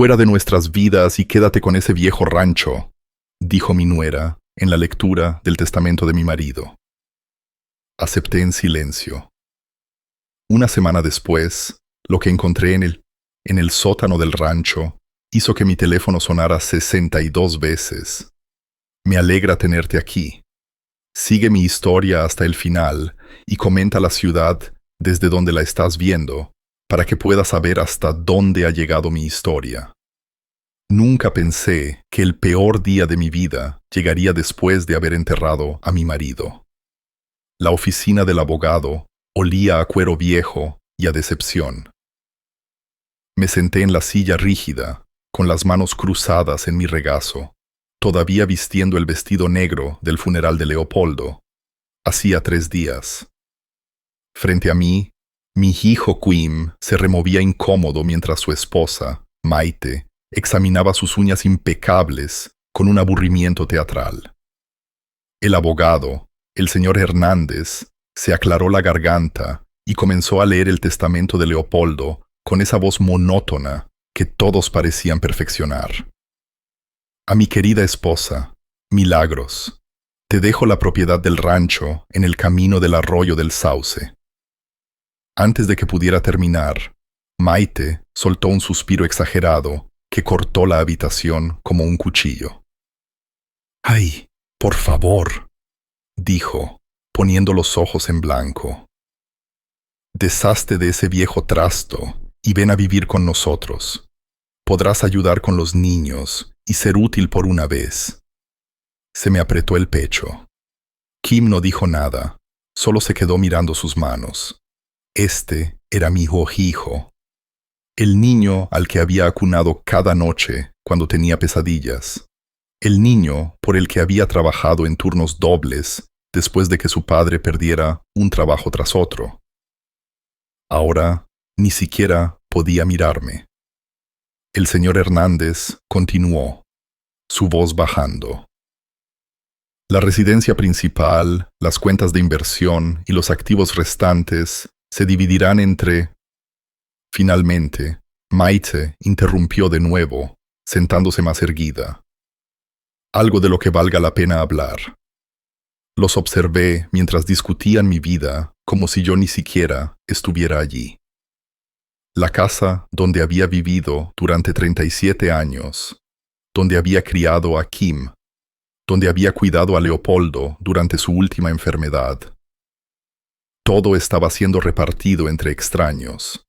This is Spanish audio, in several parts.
fuera de nuestras vidas y quédate con ese viejo rancho, dijo mi nuera en la lectura del testamento de mi marido. Acepté en silencio. Una semana después, lo que encontré en el sótano del rancho hizo que mi teléfono sonara 62 veces. Me alegra tenerte aquí. Sigue mi historia hasta el final y comenta la ciudad desde donde la estás viendo para que puedas saber hasta dónde ha llegado mi historia. Nunca pensé que el peor día de mi vida llegaría después de haber enterrado a mi marido. La oficina del abogado olía a cuero viejo y a decepción. Me senté en la silla rígida, con las manos cruzadas en mi regazo, todavía vistiendo el vestido negro del funeral de Leopoldo. Hacía 3 días. Frente a mí, mi hijo Quim se removía incómodo mientras su esposa, Maite, examinaba sus uñas impecables con un aburrimiento teatral. El abogado, el señor Hernández, se aclaró la garganta y comenzó a leer el testamento de Leopoldo con esa voz monótona que todos parecían perfeccionar. A mi querida esposa, Milagros, te dejo la propiedad del rancho en el camino del arroyo del Sauce. Antes de que pudiera terminar, Maite soltó un suspiro exagerado que cortó la habitación como un cuchillo. «¡Ay, por favor!», dijo, poniendo los ojos en blanco. «Deshazte de ese viejo trasto y ven a vivir con nosotros. Podrás ayudar con los niños y ser útil por una vez». Se me apretó el pecho. Kim no dijo nada, solo se quedó mirando sus manos. Este era mi hijo. El niño al que había acunado cada noche cuando tenía pesadillas. El niño por el que había trabajado en turnos dobles después de que su padre perdiera un trabajo tras otro. Ahora ni siquiera podía mirarme. El señor Hernández continuó, su voz bajando. La residencia principal, las cuentas de inversión y los activos restantes se dividirán entre... Finalmente, Maite interrumpió de nuevo, sentándose más erguida. Algo de lo que valga la pena hablar. Los observé mientras discutían mi vida como si yo ni siquiera estuviera allí. La casa donde había vivido durante 37 años, donde había criado a Kim, donde había cuidado a Leopoldo durante su última enfermedad. Todo estaba siendo repartido entre extraños,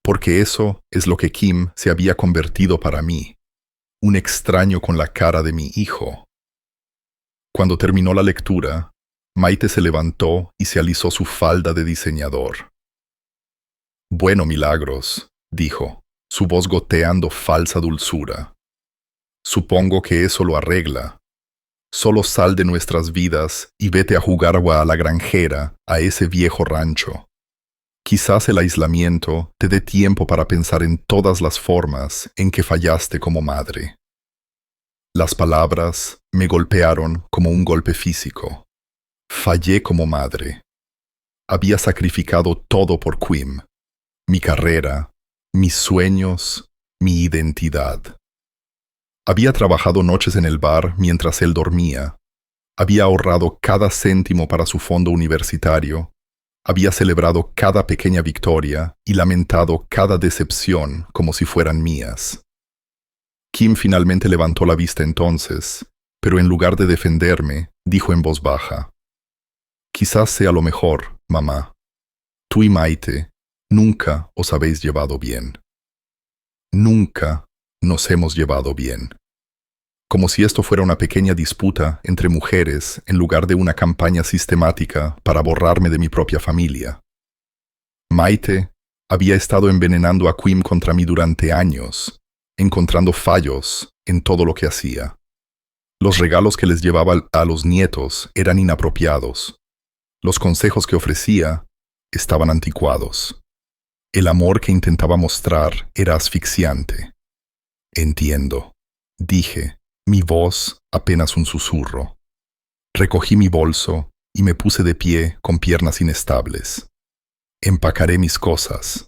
porque eso es lo que Kim se había convertido para mí, un extraño con la cara de mi hijo. Cuando terminó la lectura, Maite se levantó y se alisó su falda de diseñador. «Bueno, Milagros», dijo, su voz goteando falsa dulzura. «Supongo que eso lo arregla. Solo sal de nuestras vidas y vete a jugar a la granjera, a ese viejo rancho. Quizás el aislamiento te dé tiempo para pensar en todas las formas en que fallaste como madre». Las palabras me golpearon como un golpe físico. Fallé como madre. Había sacrificado todo por Quim. Mi carrera, mis sueños, mi identidad. Había trabajado noches en el bar mientras él dormía. Había ahorrado cada céntimo para su fondo universitario. Había celebrado cada pequeña victoria y lamentado cada decepción como si fueran mías. Kim finalmente levantó la vista entonces, pero en lugar de defenderme, dijo en voz baja: «Quizás sea lo mejor, mamá. Tú y Maite nunca os habéis llevado bien. Nunca nos hemos llevado bien». Como si esto fuera una pequeña disputa entre mujeres en lugar de una campaña sistemática para borrarme de mi propia familia. Maite había estado envenenando a Quim contra mí durante años, encontrando fallos en todo lo que hacía. Los regalos que les llevaba a los nietos eran inapropiados. Los consejos que ofrecía estaban anticuados. El amor que intentaba mostrar era asfixiante. «Entiendo», dije, mi voz apenas un susurro. Recogí mi bolso y me puse de pie con piernas inestables. Empacaré mis cosas.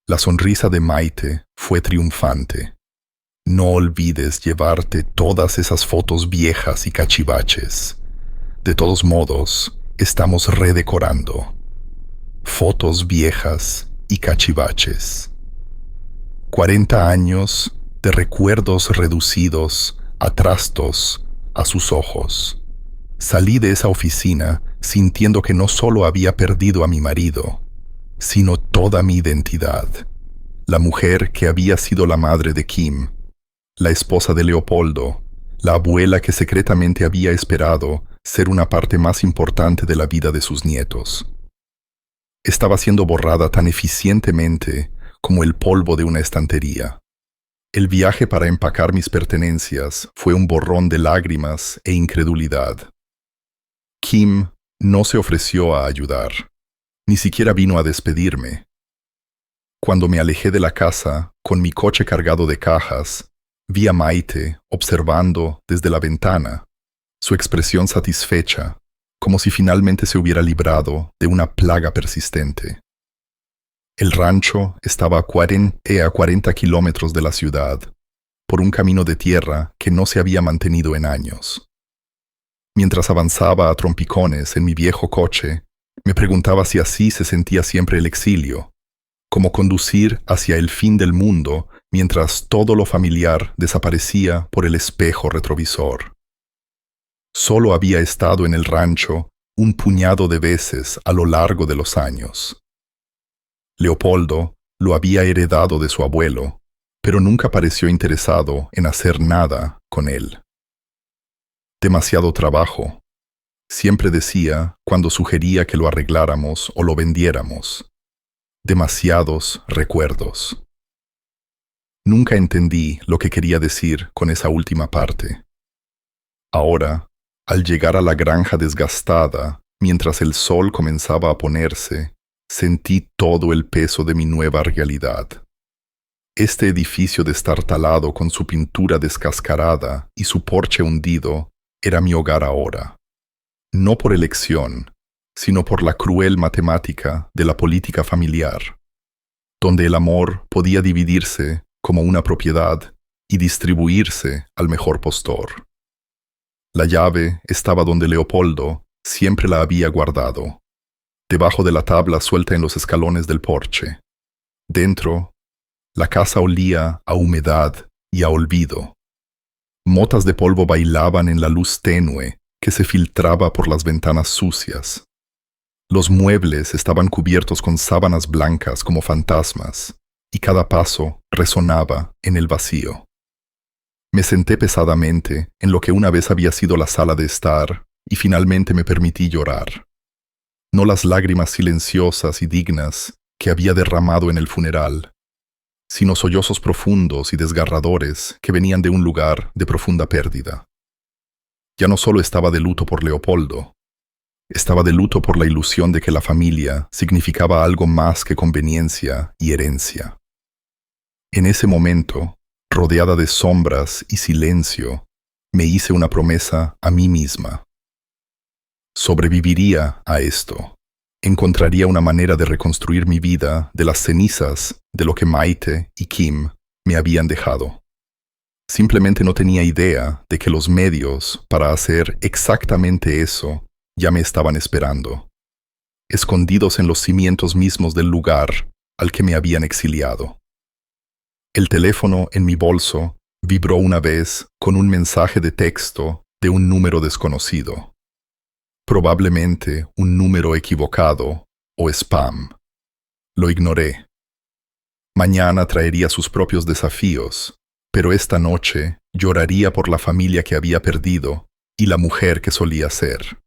La sonrisa de Maite fue triunfante. No olvides llevarte todas esas fotos viejas y cachivaches. De todos modos, estamos redecorando. Fotos viejas y cachivaches. 40 años de recuerdos reducidos a trastos a sus ojos. Salí de esa oficina sintiendo que no solo había perdido a mi marido, sino toda mi identidad. La mujer que había sido la madre de Kim, la esposa de Leopoldo, la abuela que secretamente había esperado ser una parte más importante de la vida de sus nietos. Estaba siendo borrada tan eficientemente como el polvo de una estantería. El viaje para empacar mis pertenencias fue un borrón de lágrimas e incredulidad. Kim no se ofreció a ayudar, ni siquiera vino a despedirme. Cuando me alejé de la casa, con mi coche cargado de cajas, vi a Maite observando desde la ventana, su expresión satisfecha, como si finalmente se hubiera librado de una plaga persistente. El rancho estaba a 40 kilómetros de la ciudad, por un camino de tierra que no se había mantenido en años. Mientras avanzaba a trompicones en mi viejo coche, me preguntaba si así se sentía siempre el exilio, como conducir hacia el fin del mundo mientras todo lo familiar desaparecía por el espejo retrovisor. Solo había estado en el rancho un puñado de veces a lo largo de los años. Leopoldo lo había heredado de su abuelo, pero nunca pareció interesado en hacer nada con él. Demasiado trabajo, siempre decía cuando sugería que lo arregláramos o lo vendiéramos. Demasiados recuerdos. Nunca entendí lo que quería decir con esa última parte. Ahora, al llegar a la granja desgastada, mientras el sol comenzaba a ponerse, sentí todo el peso de mi nueva realidad. Este edificio destartalado con su pintura descascarada y su porche hundido era mi hogar ahora. No por elección, sino por la cruel matemática de la política familiar, donde el amor podía dividirse como una propiedad y distribuirse al mejor postor. La llave estaba donde Leopoldo siempre la había guardado, debajo de la tabla suelta en los escalones del porche. Dentro, la casa olía a humedad y a olvido. Motas de polvo bailaban en la luz tenue que se filtraba por las ventanas sucias. Los muebles estaban cubiertos con sábanas blancas como fantasmas, y cada paso resonaba en el vacío. Me senté pesadamente en lo que una vez había sido la sala de estar, y finalmente me permití llorar. No las lágrimas silenciosas y dignas que había derramado en el funeral, sino sollozos profundos y desgarradores que venían de un lugar de profunda pérdida. Ya no solo estaba de luto por Leopoldo, estaba de luto por la ilusión de que la familia significaba algo más que conveniencia y herencia. En ese momento, rodeada de sombras y silencio, me hice una promesa a mí misma. Sobreviviría a esto. Encontraría una manera de reconstruir mi vida de las cenizas de lo que Maite y Kim me habían dejado. Simplemente no tenía idea de que los medios para hacer exactamente eso ya me estaban esperando, escondidos en los cimientos mismos del lugar al que me habían exiliado. El teléfono en mi bolso vibró una vez con un mensaje de texto de un número desconocido. Probablemente un número equivocado o spam. Lo ignoré. Mañana traería sus propios desafíos, pero esta noche lloraría por la familia que había perdido y la mujer que solía ser.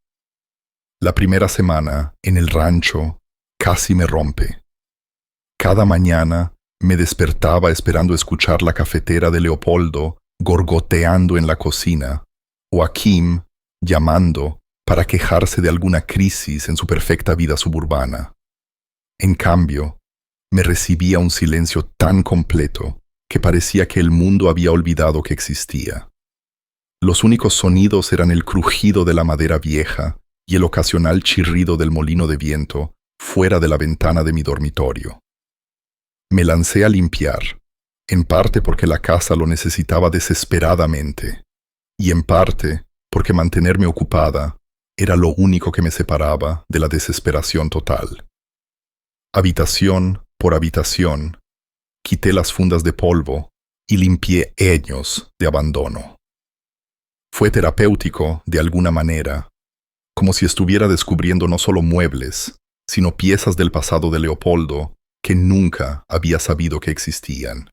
La primera semana, en el rancho, casi me rompe. Cada mañana me despertaba esperando escuchar la cafetera de Leopoldo gorgoteando en la cocina, o a Kim llamando para quejarse de alguna crisis en su perfecta vida suburbana. En cambio, me recibía un silencio tan completo que parecía que el mundo había olvidado que existía. Los únicos sonidos eran el crujido de la madera vieja y el ocasional chirrido del molino de viento fuera de la ventana de mi dormitorio. Me lancé a limpiar, en parte porque la casa lo necesitaba desesperadamente, y en parte porque mantenerme ocupada era lo único que me separaba de la desesperación total. Habitación por habitación, quité las fundas de polvo y limpié años de abandono. Fue terapéutico, de alguna manera, como si estuviera descubriendo no solo muebles, sino piezas del pasado de Leopoldo que nunca había sabido que existían.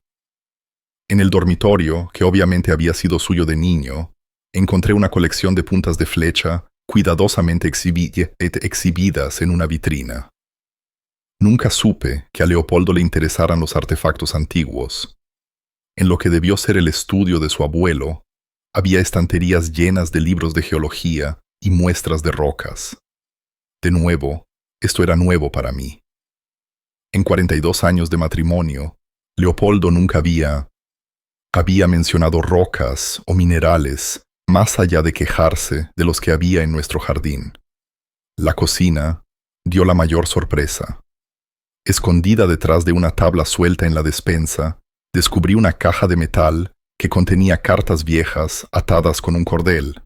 En el dormitorio, que obviamente había sido suyo de niño, encontré una colección de puntas de flecha cuidadosamente exhibidas en una vitrina. Nunca supe que a Leopoldo le interesaran los artefactos antiguos. En lo que debió ser el estudio de su abuelo, había estanterías llenas de libros de geología y muestras de rocas. De nuevo, esto era nuevo para mí. En 42 años de matrimonio, Leopoldo nunca había mencionado rocas o minerales más allá de quejarse de los que había en nuestro jardín. La cocina dio la mayor sorpresa. Escondida detrás de una tabla suelta en la despensa, descubrí una caja de metal que contenía cartas viejas atadas con un cordel.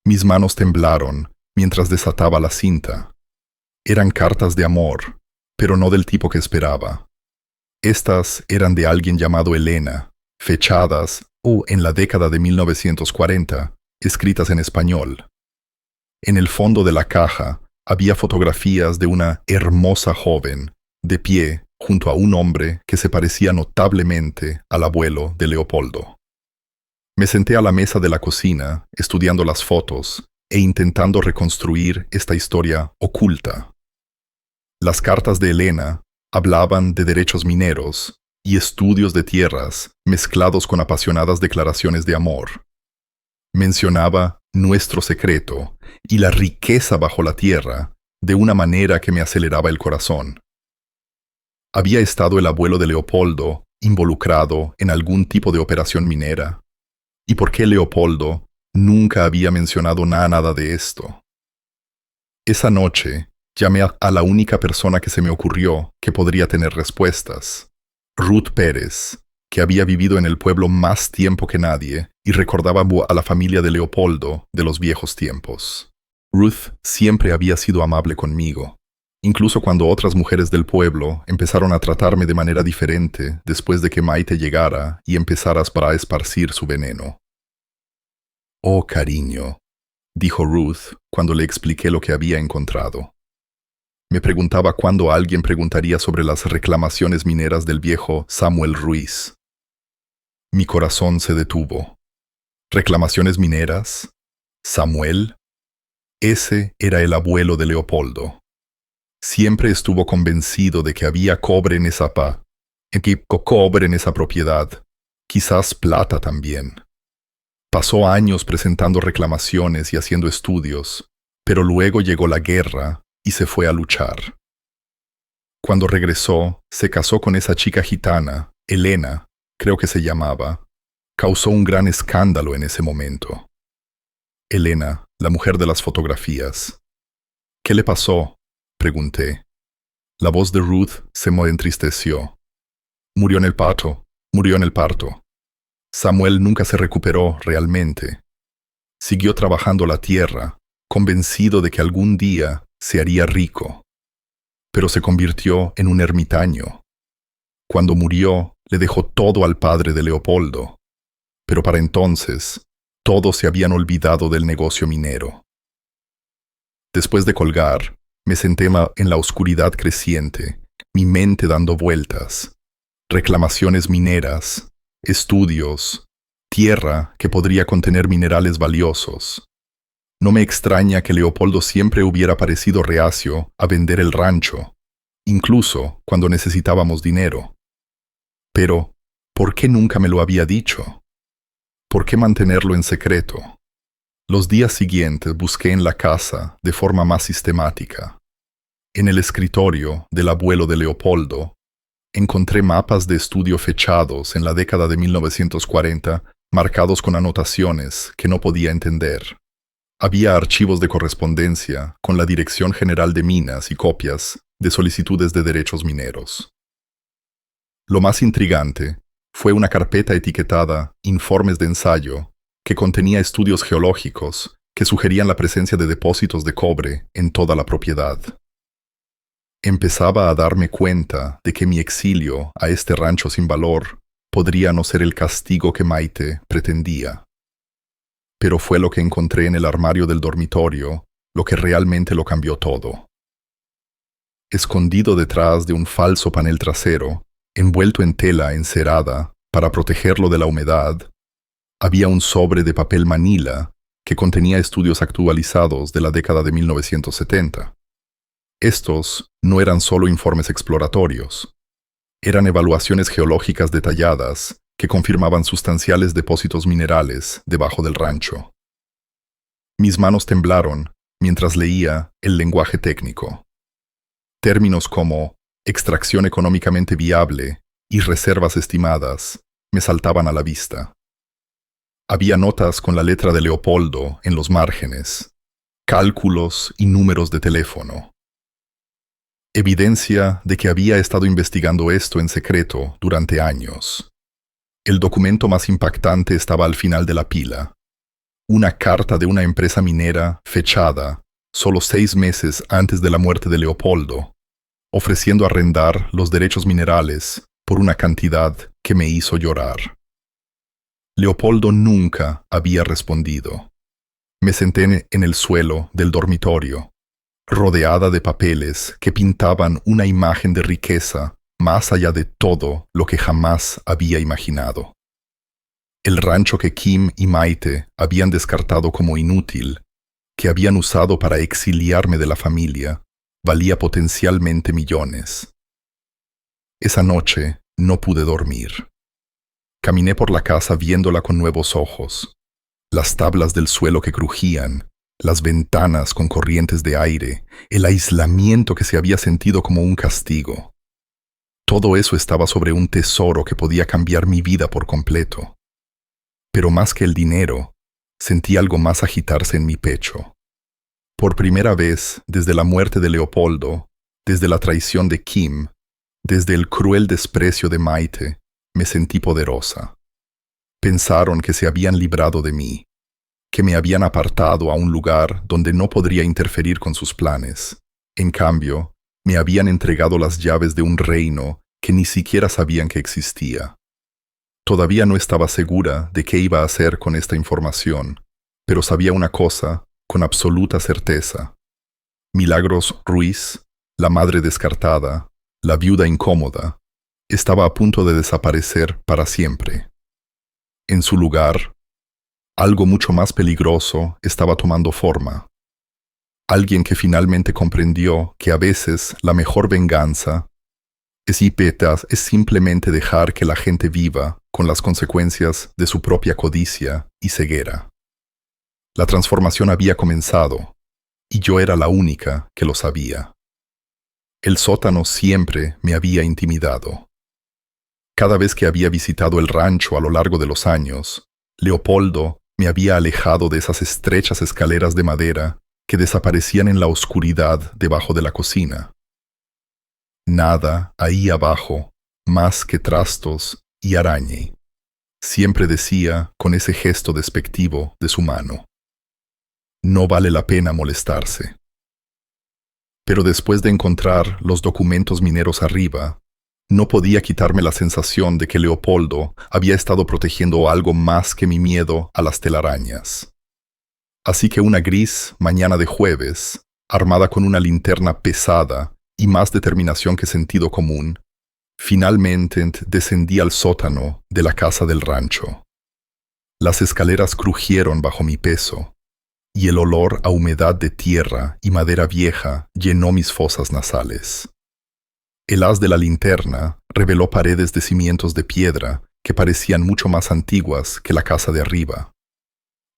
Mis manos temblaron mientras desataba la cinta. Eran cartas de amor, pero no del tipo que esperaba. Estas eran de alguien llamado Elena, fechadas en la década de 1940, escritas en español. En el fondo de la caja había fotografías de una hermosa joven, de pie junto a un hombre que se parecía notablemente al abuelo de Leopoldo. Me senté a la mesa de la cocina, estudiando las fotos e intentando reconstruir esta historia oculta. Las cartas de Elena hablaban de derechos mineros y estudios de tierras mezclados con apasionadas declaraciones de amor. Mencionaba nuestro secreto y la riqueza bajo la tierra de una manera que me aceleraba el corazón. ¿Había estado el abuelo de Leopoldo involucrado en algún tipo de operación minera? ¿Y por qué Leopoldo nunca había mencionado nada de esto? Esa noche llamé a la única persona que se me ocurrió que podría tener respuestas. Ruth Pérez, que había vivido en el pueblo más tiempo que nadie y recordaba a la familia de Leopoldo de los viejos tiempos. Ruth siempre había sido amable conmigo, incluso cuando otras mujeres del pueblo empezaron a tratarme de manera diferente después de que Maite llegara y empezara a esparcir su veneno. «Oh, cariño», dijo Ruth cuando le expliqué lo que había encontrado. Me preguntaba cuándo alguien preguntaría sobre las reclamaciones mineras del viejo Samuel Ruiz. Mi corazón se detuvo. ¿Reclamaciones mineras? ¿Samuel? Ese era el abuelo de Leopoldo. Siempre estuvo convencido de que había cobre en esa propiedad, quizás plata también. Pasó años presentando reclamaciones y haciendo estudios, pero luego llegó la guerra y se fue a luchar. Cuando regresó, se casó con esa chica gitana, Elena, creo que se llamaba. Causó un gran escándalo en ese momento. Elena, la mujer de las fotografías. ¿Qué le pasó?, pregunté. La voz de Ruth se me entristeció. Murió en el parto. Samuel nunca se recuperó realmente. Siguió trabajando la tierra, convencido de que algún día se haría rico. Pero se convirtió en un ermitaño. Cuando murió, le dejó todo al padre de Leopoldo. Pero para entonces, todos se habían olvidado del negocio minero. Después de colgar, me senté en la oscuridad creciente, mi mente dando vueltas. Reclamaciones mineras, estudios, tierra que podría contener minerales valiosos. No me extraña que Leopoldo siempre hubiera parecido reacio a vender el rancho, incluso cuando necesitábamos dinero. Pero, ¿por qué nunca me lo había dicho? ¿Por qué mantenerlo en secreto? Los días siguientes busqué en la casa de forma más sistemática. En el escritorio del abuelo de Leopoldo, encontré mapas de estudio fechados en la década de 1940, marcados con anotaciones que no podía entender. Había archivos de correspondencia con la Dirección General de Minas y copias de solicitudes de derechos mineros. Lo más intrigante Fue una carpeta etiquetada Informes de ensayo que contenía estudios geológicos que sugerían la presencia de depósitos de cobre en toda la propiedad. Empezaba a darme cuenta de que mi exilio a este rancho sin valor podría no ser el castigo que Maite pretendía. Pero fue lo que encontré en el armario del dormitorio lo que realmente lo cambió todo. Escondido detrás de un falso panel trasero, envuelto en tela encerada para protegerlo de la humedad, había un sobre de papel manila que contenía estudios actualizados de la década de 1970. Estos no eran solo informes exploratorios, eran evaluaciones geológicas detalladas que confirmaban sustanciales depósitos minerales debajo del rancho. Mis manos temblaron mientras leía el lenguaje técnico. Términos como extracción económicamente viable y reservas estimadas me saltaban a la vista. Había notas con la letra de Leopoldo en los márgenes, cálculos y números de teléfono. Evidencia de que había estado investigando esto en secreto durante años. El documento más impactante estaba al final de la pila. Una carta de una empresa minera fechada solo 6 meses antes de la muerte de Leopoldo, ofreciendo arrendar los derechos minerales por una cantidad que me hizo llorar. Leopoldo nunca había respondido. Me senté en el suelo del dormitorio, rodeada de papeles que pintaban una imagen de riqueza más allá de todo lo que jamás había imaginado. El rancho que Kim y Maite habían descartado como inútil, que habían usado para exiliarme de la familia, valía potencialmente millones. Esa noche no pude dormir. Caminé por la casa viéndola con nuevos ojos. Las tablas del suelo que crujían, las ventanas con corrientes de aire, el aislamiento que se había sentido como un castigo. Todo eso estaba sobre un tesoro que podía cambiar mi vida por completo. Pero más que el dinero, sentí algo más agitarse en mi pecho. Por primera vez, desde la muerte de Leopoldo, desde la traición de Kim, desde el cruel desprecio de Maite, me sentí poderosa. Pensaron que se habían librado de mí, que me habían apartado a un lugar donde no podría interferir con sus planes. En cambio, me habían entregado las llaves de un reino que ni siquiera sabían que existía. Todavía no estaba segura de qué iba a hacer con esta información, pero sabía una cosa con absoluta certeza. Milagros Ruiz, la madre descartada, la viuda incómoda, estaba a punto de desaparecer para siempre. En su lugar, algo mucho más peligroso estaba tomando forma. Alguien que finalmente comprendió que a veces la mejor venganza es simplemente dejar que la gente viva con las consecuencias de su propia codicia y ceguera. La transformación había comenzado, y yo era la única que lo sabía. El sótano siempre me había intimidado. Cada vez que había visitado el rancho a lo largo de los años, Leopoldo me había alejado de esas estrechas escaleras de madera que desaparecían en la oscuridad debajo de la cocina. Nada ahí abajo, más que trastos y arañe, siempre decía con ese gesto despectivo de su mano. No vale la pena molestarse. Pero después de encontrar los documentos mineros arriba, no podía quitarme la sensación de que Leopoldo había estado protegiendo algo más que mi miedo a las telarañas. Así que una gris mañana de jueves, armada con una linterna pesada y más determinación que sentido común, finalmente descendí al sótano de la casa del rancho. Las escaleras crujieron bajo mi peso, y el olor a humedad de tierra y madera vieja llenó mis fosas nasales. El haz de la linterna reveló paredes de cimientos de piedra que parecían mucho más antiguas que la casa de arriba.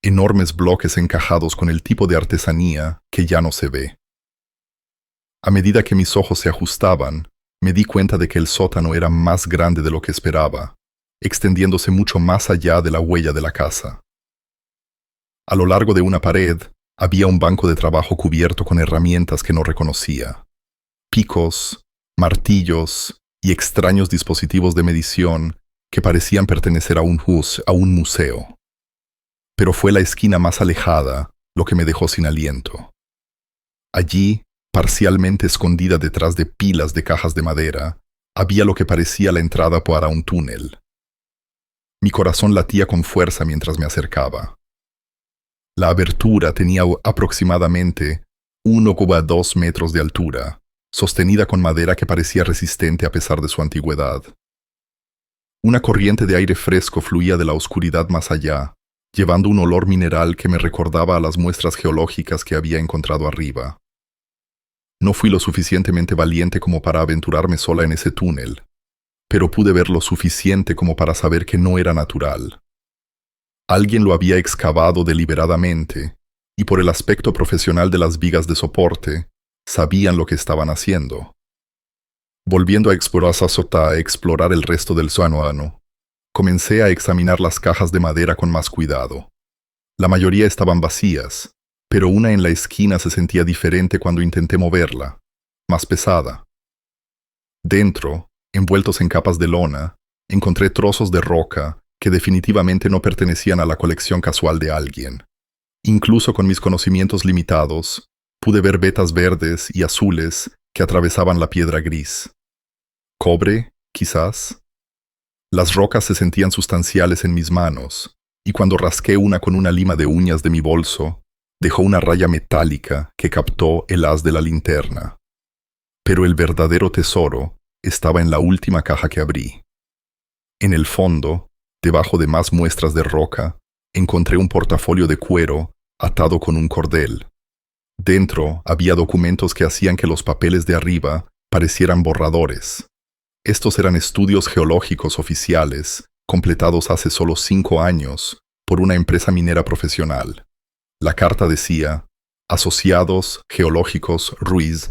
Enormes bloques encajados con el tipo de artesanía que ya no se ve. A medida que mis ojos se ajustaban, me di cuenta de que el sótano era más grande de lo que esperaba, extendiéndose mucho más allá de la huella de la casa. A lo largo de una pared había un banco de trabajo cubierto con herramientas que no reconocía. Picos, martillos y extraños dispositivos de medición que parecían pertenecer a un museo. Pero fue la esquina más alejada lo que me dejó sin aliento. Allí, parcialmente escondida detrás de pilas de cajas de madera, había lo que parecía la entrada para un túnel. Mi corazón latía con fuerza mientras me acercaba. La abertura tenía aproximadamente 1,2 metros de altura, sostenida con madera que parecía resistente a pesar de su antigüedad. Una corriente de aire fresco fluía de la oscuridad más allá, llevando un olor mineral que me recordaba a las muestras geológicas que había encontrado arriba. No fui lo suficientemente valiente como para aventurarme sola en ese túnel, pero pude ver lo suficiente como para saber que no era natural. Alguien lo había excavado deliberadamente, y por el aspecto profesional de las vigas de soporte, sabían lo que estaban haciendo. Volviendo a explorar el resto del sótano, comencé a examinar las cajas de madera con más cuidado. La mayoría estaban vacías, pero una en la esquina se sentía diferente cuando intenté moverla, más pesada. Dentro, envueltos en capas de lona, encontré trozos de roca que definitivamente no pertenecían a la colección casual de alguien. Incluso con mis conocimientos limitados, pude ver vetas verdes y azules que atravesaban la piedra gris. ¿Cobre, quizás? Las rocas se sentían sustanciales en mis manos, y cuando rasqué una con una lima de uñas de mi bolso, dejó una raya metálica que captó el haz de la linterna. Pero el verdadero tesoro estaba en la última caja que abrí. En el fondo, debajo de más muestras de roca, encontré un portafolio de cuero atado con un cordel. Dentro había documentos que hacían que los papeles de arriba parecieran borradores. Estos eran estudios geológicos oficiales, completados hace solo 5 años, por una empresa minera profesional. La carta decía, Asociados Geológicos Ruiz.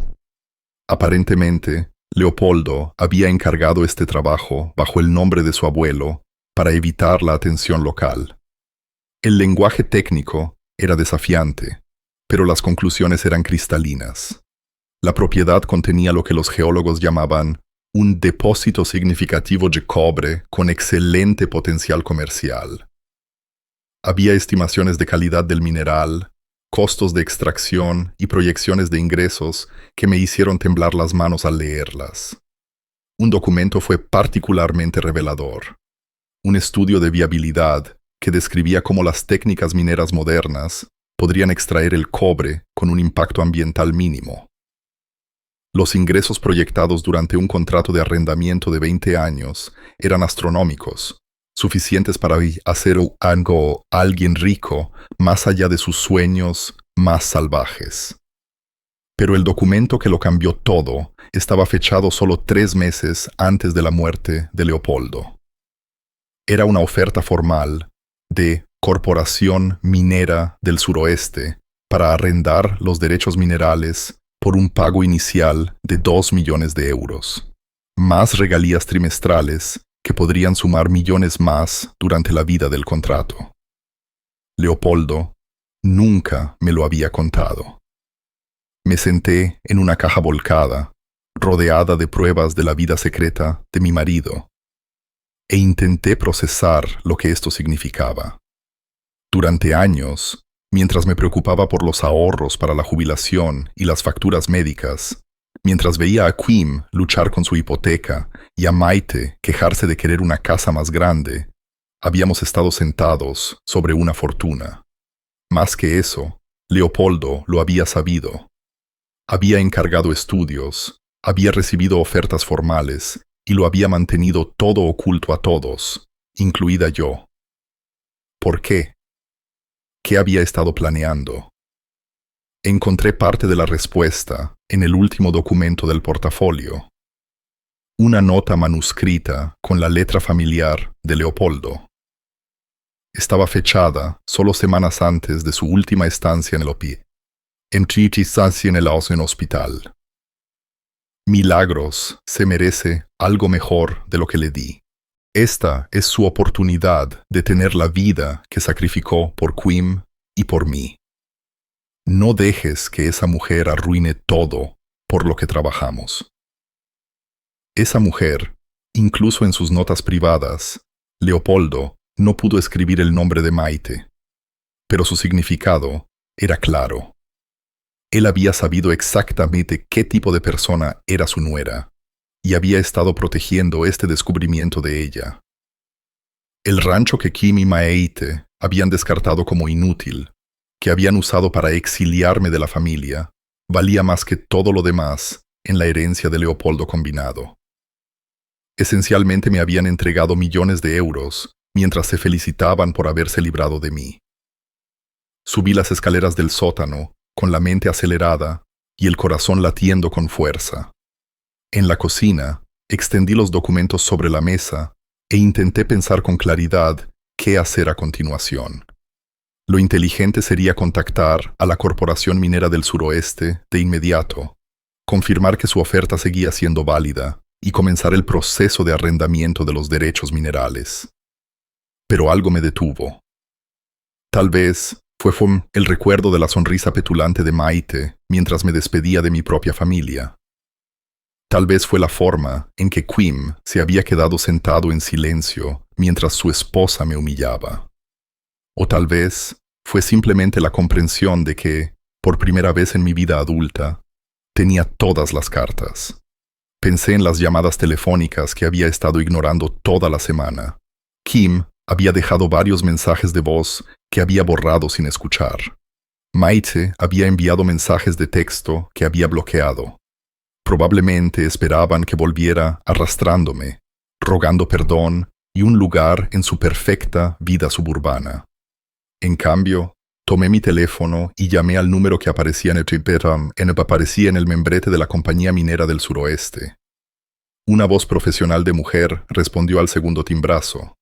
Aparentemente, Leopoldo había encargado este trabajo bajo el nombre de su abuelo para evitar la atención local. El lenguaje técnico era desafiante, pero las conclusiones eran cristalinas. La propiedad contenía lo que los geólogos llamaban un depósito significativo de cobre con excelente potencial comercial. Había estimaciones de calidad del mineral, costos de extracción y proyecciones de ingresos que me hicieron temblar las manos al leerlas. Un documento fue particularmente revelador. Un estudio de viabilidad que describía cómo las técnicas mineras modernas podrían extraer el cobre con un impacto ambiental mínimo. Los ingresos proyectados durante un contrato de arrendamiento de 20 años eran astronómicos, suficientes para hacer a alguien rico más allá de sus sueños más salvajes. Pero el documento que lo cambió todo estaba fechado solo 3 meses antes de la muerte de Leopoldo. Era una oferta formal de Corporación Minera del Suroeste para arrendar los derechos minerales por un pago inicial de 2 millones de euros, más regalías trimestrales que podrían sumar millones más durante la vida del contrato. Leopoldo nunca me lo había contado. Me senté en una caja volcada, rodeada de pruebas de la vida secreta de mi marido, e intenté procesar lo que esto significaba. Durante años, mientras me preocupaba por los ahorros para la jubilación y las facturas médicas, mientras veía a Quim luchar con su hipoteca y a Maite quejarse de querer una casa más grande, habíamos estado sentados sobre una fortuna. Más que eso, Leopoldo lo había sabido. Había encargado estudios, había recibido ofertas formales y lo había mantenido todo oculto a todos, incluida yo. ¿Por qué? ¿Qué había estado planeando? Encontré parte de la respuesta en el último documento del portafolio. Una nota manuscrita con la letra familiar de Leopoldo. Estaba fechada solo semanas antes de su última estancia en el hospital. Milagros se merece algo mejor de lo que le di. Esta es su oportunidad de tener la vida que sacrificó por Quim y por mí. No dejes que esa mujer arruine todo por lo que trabajamos. Esa mujer, incluso en sus notas privadas, Leopoldo no pudo escribir el nombre de Maite, pero su significado era claro. Él había sabido exactamente qué tipo de persona era su nuera, y había estado protegiendo este descubrimiento de ella. El rancho que Kim y Maite habían descartado como inútil, que habían usado para exiliarme de la familia, valía más que todo lo demás en la herencia de Leopoldo combinado. Esencialmente me habían entregado millones de euros mientras se felicitaban por haberse librado de mí. Subí las escaleras del sótano con la mente acelerada y el corazón latiendo con fuerza. En la cocina, extendí los documentos sobre la mesa e intenté pensar con claridad qué hacer a continuación. Lo inteligente sería contactar a la Corporación Minera del Suroeste de inmediato, confirmar que su oferta seguía siendo válida y comenzar el proceso de arrendamiento de los derechos minerales. Pero algo me detuvo. Tal vez fue el recuerdo de la sonrisa petulante de Maite mientras me despedía de mi propia familia. Tal vez fue la forma en que Kim se había quedado sentado en silencio mientras su esposa me humillaba. O tal vez fue simplemente la comprensión de que, por primera vez en mi vida adulta, tenía todas las cartas. Pensé en las llamadas telefónicas que había estado ignorando toda la semana. Kim había dejado varios mensajes de voz que había borrado sin escuchar. Maite había enviado mensajes de texto que había bloqueado. Probablemente esperaban que volviera arrastrándome, rogando perdón y un lugar en su perfecta vida suburbana. En cambio, tomé mi teléfono y llamé al número que aparecía en el membrete de la Compañía Minera del Suroeste. Una voz profesional de mujer respondió al segundo timbrazo.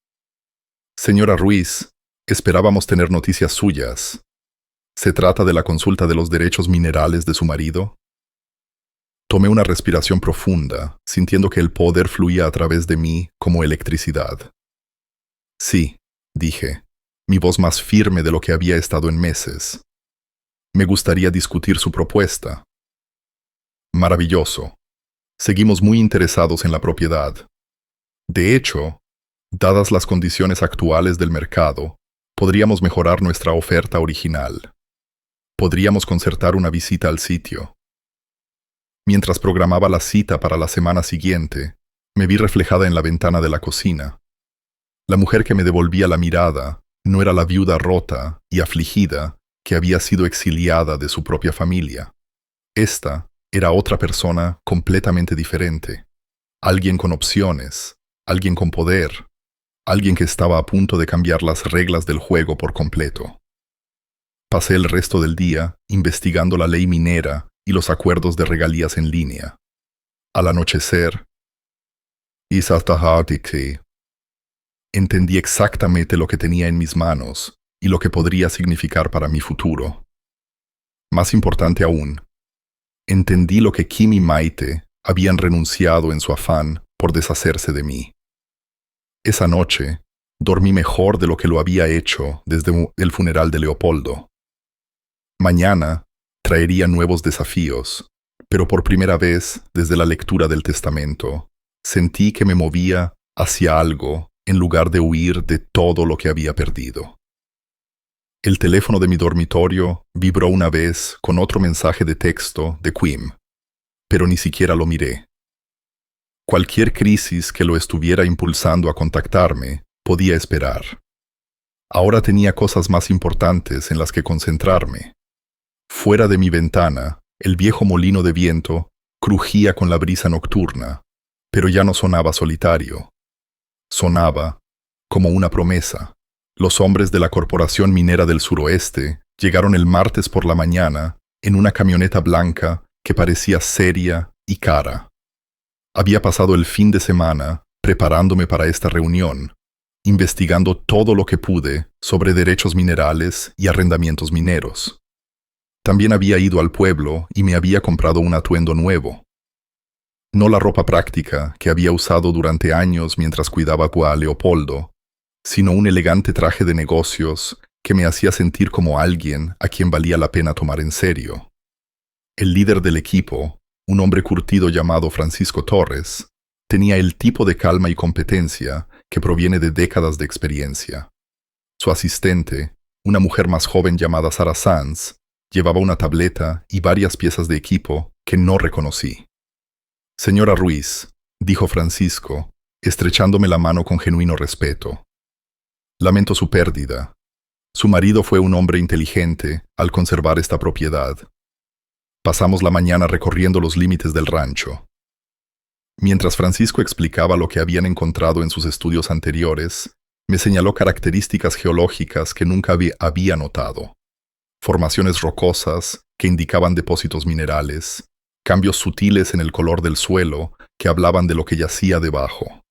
Señora Ruiz, esperábamos tener noticias suyas. ¿Se trata de la consulta de los derechos minerales de su marido? Tomé una respiración profunda, sintiendo que el poder fluía a través de mí como electricidad. Sí, dije, mi voz más firme de lo que había estado en meses. Me gustaría discutir su propuesta. Maravilloso. Seguimos muy interesados en la propiedad. De hecho, dadas las condiciones actuales del mercado, podríamos mejorar nuestra oferta original. Podríamos concertar una visita al sitio. Mientras programaba la cita para la semana siguiente, me vi reflejada en la ventana de la cocina. La mujer que me devolvía la mirada no era la viuda rota y afligida que había sido exiliada de su propia familia. Esta era otra persona completamente diferente. Alguien con opciones, alguien con poder, alguien que estaba a punto de cambiar las reglas del juego por completo. Pasé el resto del día investigando la ley minera y los acuerdos de regalías en línea. Al anochecer, entendí exactamente lo que tenía en mis manos y lo que podría significar para mi futuro. Más importante aún, entendí lo que Kim y Maite habían renunciado en su afán por deshacerse de mí. Esa noche, dormí mejor de lo que lo había hecho desde el funeral de Leopoldo. Mañana traería nuevos desafíos, pero por primera vez desde la lectura del testamento, sentí que me movía hacia algo en lugar de huir de todo lo que había perdido. El teléfono de mi dormitorio vibró una vez con otro mensaje de texto de Kim, pero ni siquiera lo miré. Cualquier crisis que lo estuviera impulsando a contactarme podía esperar. Ahora tenía cosas más importantes en las que concentrarme. Fuera de mi ventana, el viejo molino de viento crujía con la brisa nocturna, pero ya no sonaba solitario. Sonaba como una promesa. Los hombres de la Corporación Minera del Suroeste llegaron el martes por la mañana en una camioneta blanca que parecía seria y cara. Había pasado el fin de semana preparándome para esta reunión, investigando todo lo que pude sobre derechos minerales y arrendamientos mineros. También había ido al pueblo y me había comprado un atuendo nuevo. No la ropa práctica que había usado durante años mientras cuidaba a Leopoldo, sino un elegante traje de negocios que me hacía sentir como alguien a quien valía la pena tomar en serio. El líder del equipo, un hombre curtido llamado Francisco Torres, tenía el tipo de calma y competencia que proviene de décadas de experiencia. Su asistente, una mujer más joven llamada Sarah Sands, llevaba una tableta y varias piezas de equipo que no reconocí. Señora Ruiz, dijo Francisco, estrechándome la mano con genuino respeto. Lamento su pérdida. Su marido fue un hombre inteligente al conservar esta propiedad. Pasamos la mañana recorriendo los límites del rancho. Mientras Francisco explicaba lo que habían encontrado en sus estudios anteriores, me señaló características geológicas que nunca había notado. Formaciones rocosas que indicaban depósitos minerales, cambios sutiles en el color del suelo que hablaban de lo que yacía debajo.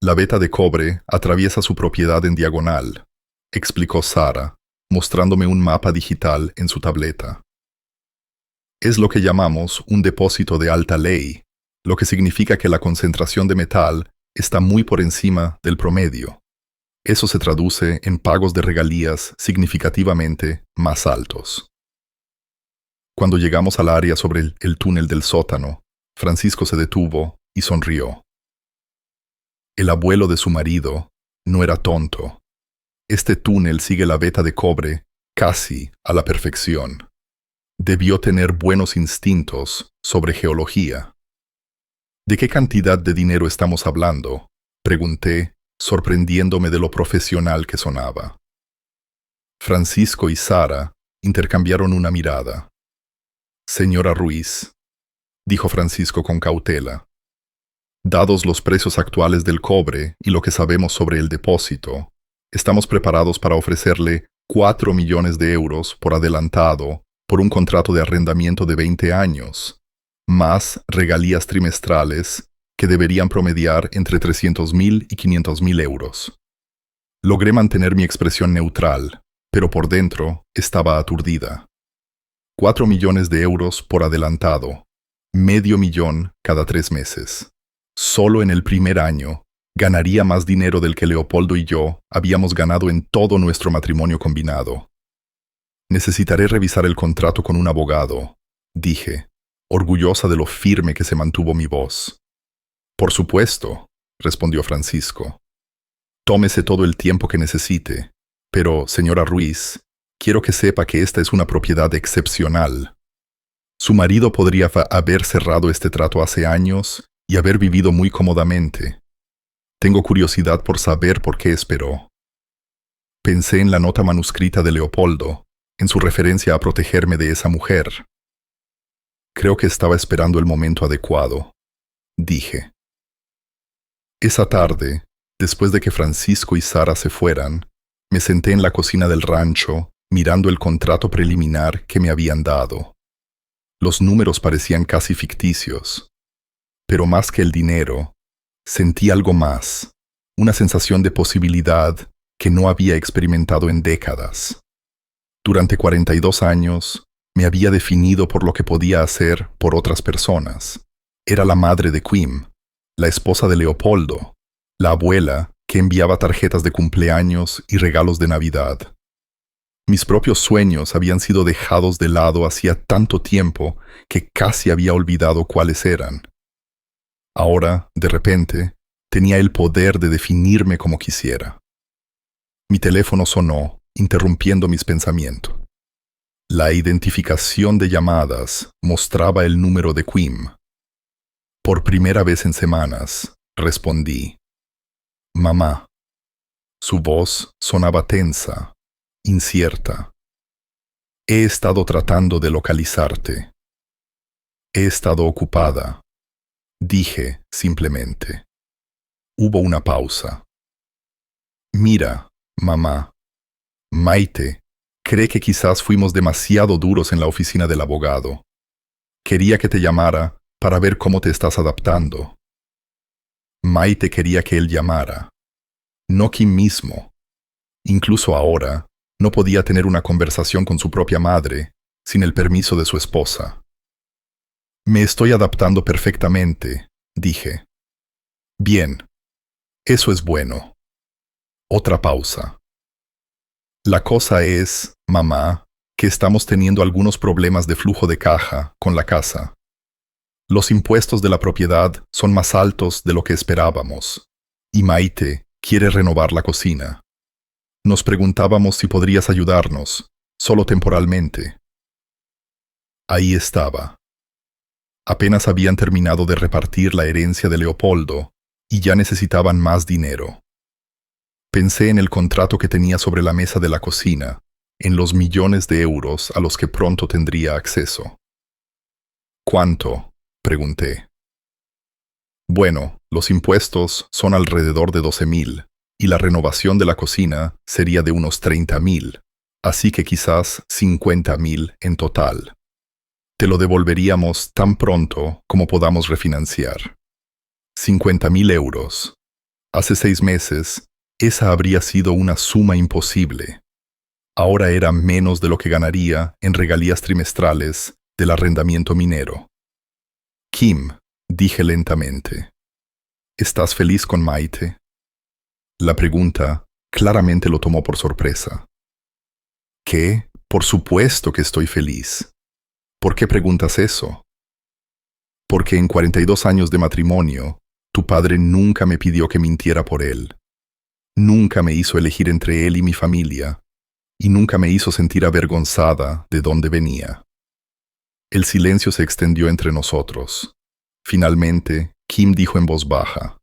La veta de cobre atraviesa su propiedad en diagonal, explicó Sara, mostrándome un mapa digital en su tableta. Es lo que llamamos un depósito de alta ley, lo que significa que la concentración de metal está muy por encima del promedio. Eso se traduce en pagos de regalías significativamente más altos. Cuando llegamos al área sobre el túnel del sótano, Francisco se detuvo y sonrió. El abuelo de su marido no era tonto. Este túnel sigue la veta de cobre casi a la perfección. Debió tener buenos instintos sobre geología. ¿De qué cantidad de dinero estamos hablando?, pregunté, sorprendiéndome de lo profesional que sonaba. Francisco y Sara intercambiaron una mirada. Señora Ruiz, dijo Francisco con cautela, dados los precios actuales del cobre y lo que sabemos sobre el depósito, estamos preparados para ofrecerle 4 millones de euros por adelantado por un contrato de arrendamiento de 20 años, más regalías trimestrales que deberían promediar entre 300.000 y 500.000 euros. Logré mantener mi expresión neutral, pero por dentro estaba aturdida. 4 millones de euros por adelantado, $500,000 cada 3 meses. Solo en el primer año ganaría más dinero del que Leopoldo y yo habíamos ganado en todo nuestro matrimonio combinado. Necesitaré revisar el contrato con un abogado, dije, orgullosa de lo firme que se mantuvo mi voz. Por supuesto, respondió Francisco. Tómese todo el tiempo que necesite, pero, señora Ruiz, quiero que sepa que esta es una propiedad excepcional. Su marido podría haber cerrado este trato hace años y haber vivido muy cómodamente. Tengo curiosidad por saber por qué esperó. Pensé en la nota manuscrita de Leopoldo, en su referencia a protegerme de esa mujer. Creo que estaba esperando el momento adecuado, dije. Esa tarde, después de que Francisco y Sara se fueran, me senté en la cocina del rancho, mirando el contrato preliminar que me habían dado. Los números parecían casi ficticios, pero más que el dinero, sentí algo más, una sensación de posibilidad que no había experimentado en décadas. Durante 42 años, me había definido por lo que podía hacer por otras personas. Era la madre de Quim, la esposa de Leopoldo, la abuela que enviaba tarjetas de cumpleaños y regalos de Navidad. Mis propios sueños habían sido dejados de lado hacía tanto tiempo que casi había olvidado cuáles eran. Ahora, de repente, tenía el poder de definirme como quisiera. Mi teléfono sonó, interrumpiendo mis pensamientos. La identificación de llamadas mostraba el número de Quim. Por primera vez en semanas, respondí. Mamá. Su voz sonaba tensa, incierta. He estado tratando de localizarte. He estado ocupada. Dije simplemente. Hubo una pausa. Mira, mamá. Maite cree que quizás fuimos demasiado duros en la oficina del abogado. Quería que te llamara para ver cómo te estás adaptando. Maite quería que él llamara, no Kim mismo. Incluso ahora, no podía tener una conversación con su propia madre sin el permiso de su esposa. Me estoy adaptando perfectamente, dije. Bien, eso es bueno. Otra pausa. La cosa es, mamá, que estamos teniendo algunos problemas de flujo de caja con la casa. Los impuestos de la propiedad son más altos de lo que esperábamos. Y Maite quiere renovar la cocina. Nos preguntábamos si podrías ayudarnos, solo temporalmente. Ahí estaba. Apenas habían terminado de repartir la herencia de Leopoldo y ya necesitaban más dinero. Pensé en el contrato que tenía sobre la mesa de la cocina, en los millones de euros a los que pronto tendría acceso. ¿Cuánto?, pregunté. Bueno, los impuestos son alrededor de 12.000 y la renovación de la cocina sería de unos 30.000, así que quizás 50.000 en total. Te lo devolveríamos tan pronto como podamos refinanciar. 50.000 euros. Hace 6 meses, esa habría sido una suma imposible. Ahora era menos de lo que ganaría en regalías trimestrales del arrendamiento minero. Kim, dije lentamente, ¿estás feliz con Maite? La pregunta claramente lo tomó por sorpresa. ¿Qué? Por supuesto que estoy feliz. ¿Por qué preguntas eso? Porque en 42 años de matrimonio, tu padre nunca me pidió que mintiera por él. Nunca me hizo elegir entre él y mi familia, y nunca me hizo sentir avergonzada de dónde venía. El silencio se extendió entre nosotros. Finalmente, Kim dijo en voz baja,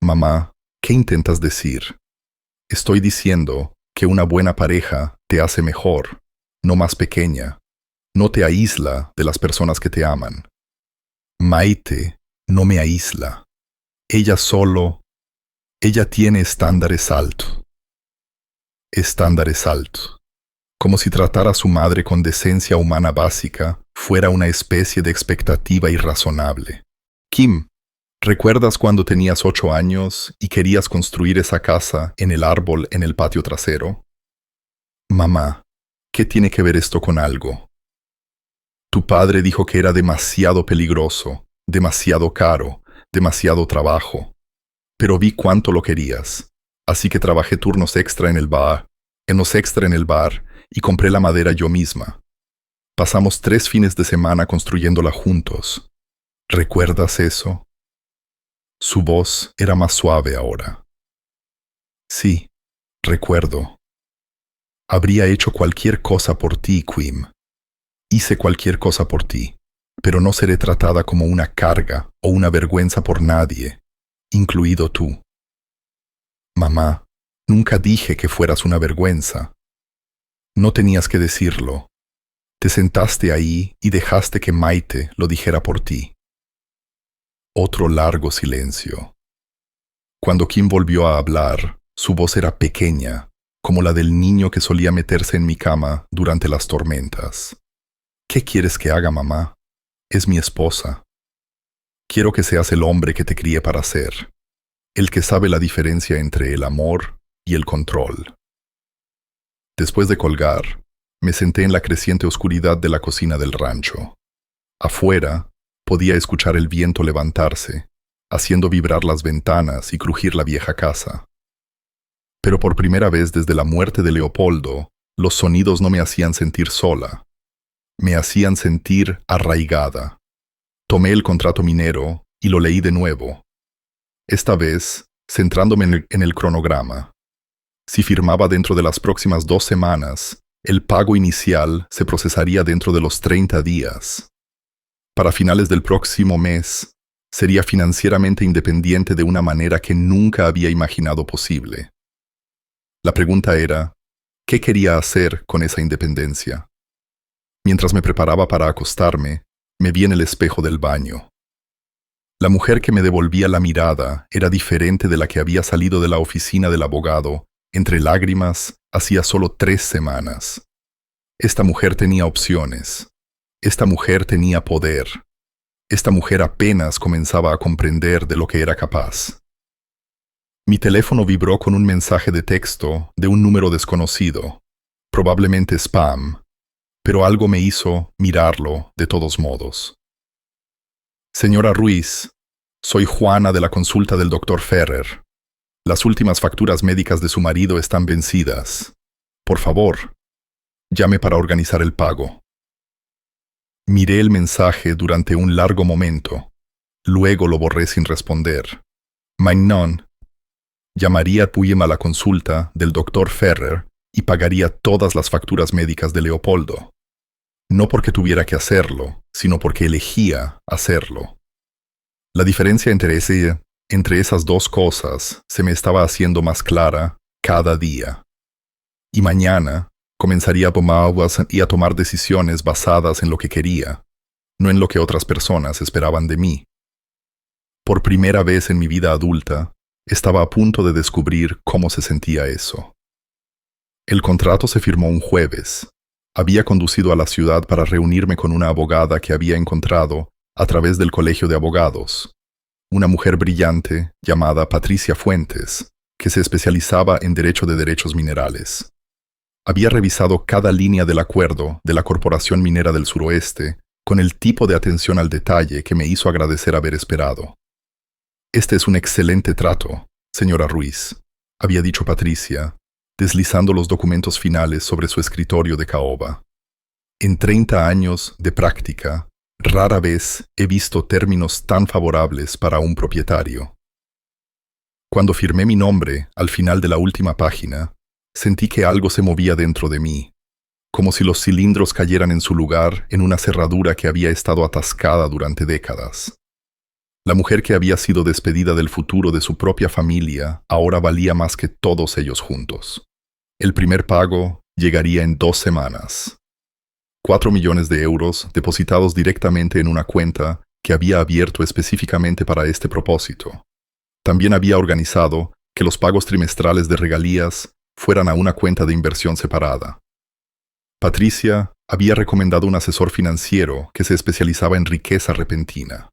«Mamá, ¿qué intentas decir? Estoy diciendo que una buena pareja te hace mejor, no más pequeña. No te aísla de las personas que te aman. Maite no me aísla. Ella tiene estándares altos. Estándares altos. Como si tratar a su madre con decencia humana básica fuera una especie de expectativa irrazonable. Kim, ¿recuerdas cuando tenías 8 años y querías construir esa casa en el árbol en el patio trasero? Mamá, ¿qué tiene que ver esto con algo? Tu padre dijo que era demasiado peligroso, demasiado caro, demasiado trabajo. Pero vi cuánto lo querías, así que trabajé turnos extra en el bar, y compré la madera yo misma. Pasamos 3 fines de semana construyéndola juntos. ¿Recuerdas eso? Su voz era más suave ahora. Sí, recuerdo. Habría hecho cualquier cosa por ti, Kim. Hice cualquier cosa por ti, pero no seré tratada como una carga o una vergüenza por nadie, incluido tú. Mamá, nunca dije que fueras una vergüenza. No tenías que decirlo. Te sentaste ahí y dejaste que Maite lo dijera por ti. Otro largo silencio. Cuando Kim volvió a hablar, su voz era pequeña, como la del niño que solía meterse en mi cama durante las tormentas. ¿Qué quieres que haga, mamá? Es mi esposa. Quiero que seas el hombre que te crié para ser, el que sabe la diferencia entre el amor y el control. Después de colgar, me senté en la creciente oscuridad de la cocina del rancho. Afuera, podía escuchar el viento levantarse, haciendo vibrar las ventanas y crujir la vieja casa. Pero por primera vez desde la muerte de Leopoldo, los sonidos no me hacían sentir sola. Me hacían sentir arraigada. Tomé el contrato minero y lo leí de nuevo. Esta vez, centrándome en el cronograma. Si firmaba dentro de las próximas 2 semanas, el pago inicial se procesaría dentro de los 30 días. Para finales del próximo mes, sería financieramente independiente de una manera que nunca había imaginado posible. La pregunta era, ¿qué quería hacer con esa independencia? Mientras me preparaba para acostarme, me vi en el espejo del baño. La mujer que me devolvía la mirada era diferente de la que había salido de la oficina del abogado, entre lágrimas, hacía solo 3 semanas. Esta mujer tenía opciones. Esta mujer tenía poder. Esta mujer apenas comenzaba a comprender de lo que era capaz. Mi teléfono vibró con un mensaje de texto de un número desconocido, probablemente spam, pero algo me hizo mirarlo de todos modos. Señora Ruiz, soy Juana de la consulta del Dr. Ferrer. Las últimas facturas médicas de su marido están vencidas. Por favor, llame para organizar el pago. Miré el mensaje durante un largo momento. Luego lo borré sin responder. Magnon, Llamaría a Puyem a la consulta del doctor Ferrer y pagaría todas las facturas médicas de Leopoldo. No porque tuviera que hacerlo, sino porque elegía hacerlo. La diferencia entre esas dos cosas se me estaba haciendo más clara cada día. Y mañana comenzaría a tomar decisiones basadas en lo que quería, no en lo que otras personas esperaban de mí. Por primera vez en mi vida adulta, estaba a punto de descubrir cómo se sentía eso. El contrato se firmó un jueves. Había conducido a la ciudad para reunirme con una abogada que había encontrado a través del colegio de abogados, una mujer brillante llamada Patricia Fuentes, que se especializaba en derecho de derechos minerales. Había revisado cada línea del acuerdo de la Corporación Minera del Suroeste con el tipo de atención al detalle que me hizo agradecer haber esperado. «Este es un excelente trato, señora Ruiz», había dicho Patricia, deslizando los documentos finales sobre su escritorio de caoba. En 30 años de práctica, rara vez he visto términos tan favorables para un propietario. Cuando firmé mi nombre al final de la última página, sentí que algo se movía dentro de mí, como si los cilindros cayeran en su lugar en una cerradura que había estado atascada durante décadas. La mujer que había sido despedida del futuro de su propia familia ahora valía más que todos ellos juntos. El primer pago llegaría en 2 semanas. 4 millones de euros depositados directamente en una cuenta que había abierto específicamente para este propósito. También había organizado que los pagos trimestrales de regalías fueran a una cuenta de inversión separada. Patricia había recomendado un asesor financiero que se especializaba en riqueza repentina.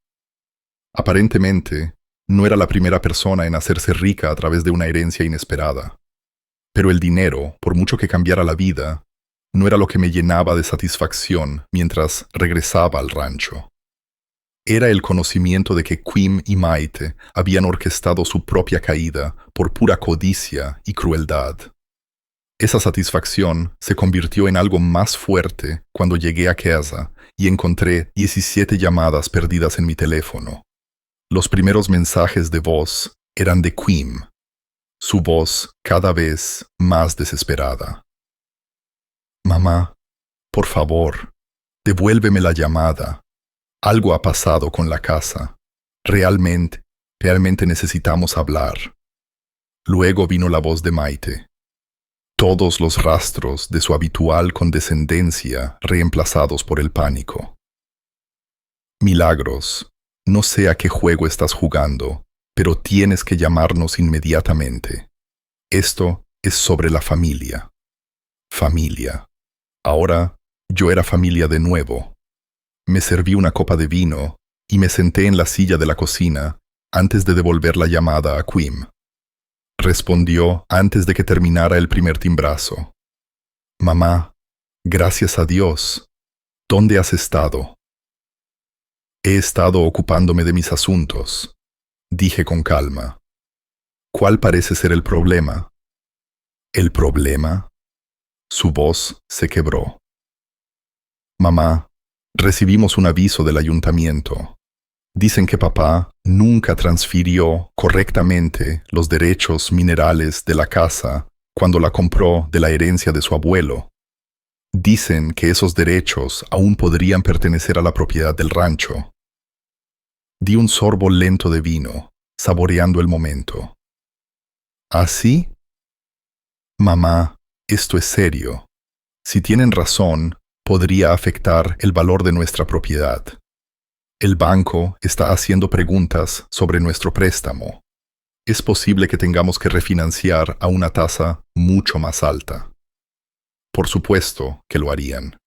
Aparentemente, no era la primera persona en hacerse rica a través de una herencia inesperada. Pero el dinero, por mucho que cambiara la vida, no era lo que me llenaba de satisfacción mientras regresaba al rancho. Era el conocimiento de que Quim y Maite habían orquestado su propia caída por pura codicia y crueldad. Esa satisfacción se convirtió en algo más fuerte cuando llegué a casa y encontré 17 llamadas perdidas en mi teléfono. Los primeros mensajes de voz eran de Quim, su voz cada vez más desesperada. «Mamá, por favor, devuélveme la llamada. Algo ha pasado con la casa. Realmente necesitamos hablar». Luego vino la voz de Maite. Todos los rastros de su habitual condescendencia reemplazados por el pánico. «Milagros, no sé a qué juego estás jugando, pero tienes que llamarnos inmediatamente. Esto es sobre la familia». Familia. Ahora yo era familia de nuevo. Me serví una copa de vino y me senté en la silla de la cocina antes de devolver la llamada a Quim. Respondió antes de que terminara el primer timbrazo. «Mamá, gracias a Dios. ¿Dónde has estado?» «He estado ocupándome de mis asuntos», dije con calma. «¿Cuál parece ser el problema?» «¿El problema?» Su voz se quebró. «Mamá, recibimos un aviso del ayuntamiento. Dicen que papá nunca transfirió correctamente los derechos minerales de la casa cuando la compró de la herencia de su abuelo. Dicen que esos derechos aún podrían pertenecer a la propiedad del rancho». Di un sorbo lento de vino, saboreando el momento. «¿Así?» «Mamá, esto es serio. Si tienen razón, podría afectar el valor de nuestra propiedad. El banco está haciendo preguntas sobre nuestro préstamo. Es posible que tengamos que refinanciar a una tasa mucho más alta». Por supuesto que lo harían.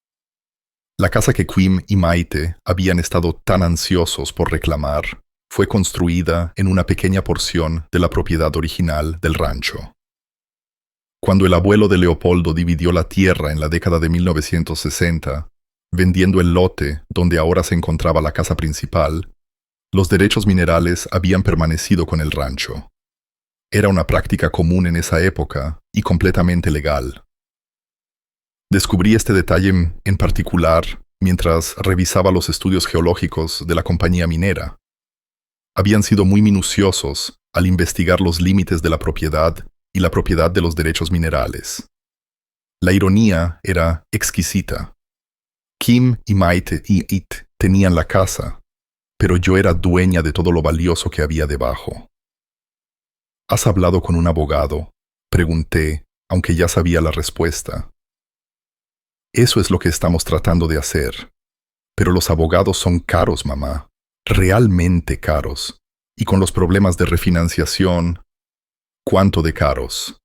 La casa que Quim y Maite habían estado tan ansiosos por reclamar fue construida en una pequeña porción de la propiedad original del rancho. Cuando el abuelo de Leopoldo dividió la tierra en la década de 1960, vendiendo el lote donde ahora se encontraba la casa principal, los derechos minerales habían permanecido con el rancho. Era una práctica común en esa época y completamente legal. Descubrí este detalle en particular mientras revisaba los estudios geológicos de la compañía minera. Habían sido muy minuciosos al investigar los límites de la propiedad y la propiedad de los derechos minerales. La ironía era exquisita. Kim y Maite y It tenían la casa, pero yo era dueña de todo lo valioso que había debajo. ¿Has hablado con un abogado?, pregunté, aunque ya sabía la respuesta. Eso es lo que estamos tratando de hacer. Pero los abogados son caros, mamá. Realmente caros. Y con los problemas de refinanciación, ¿cuánto de caros?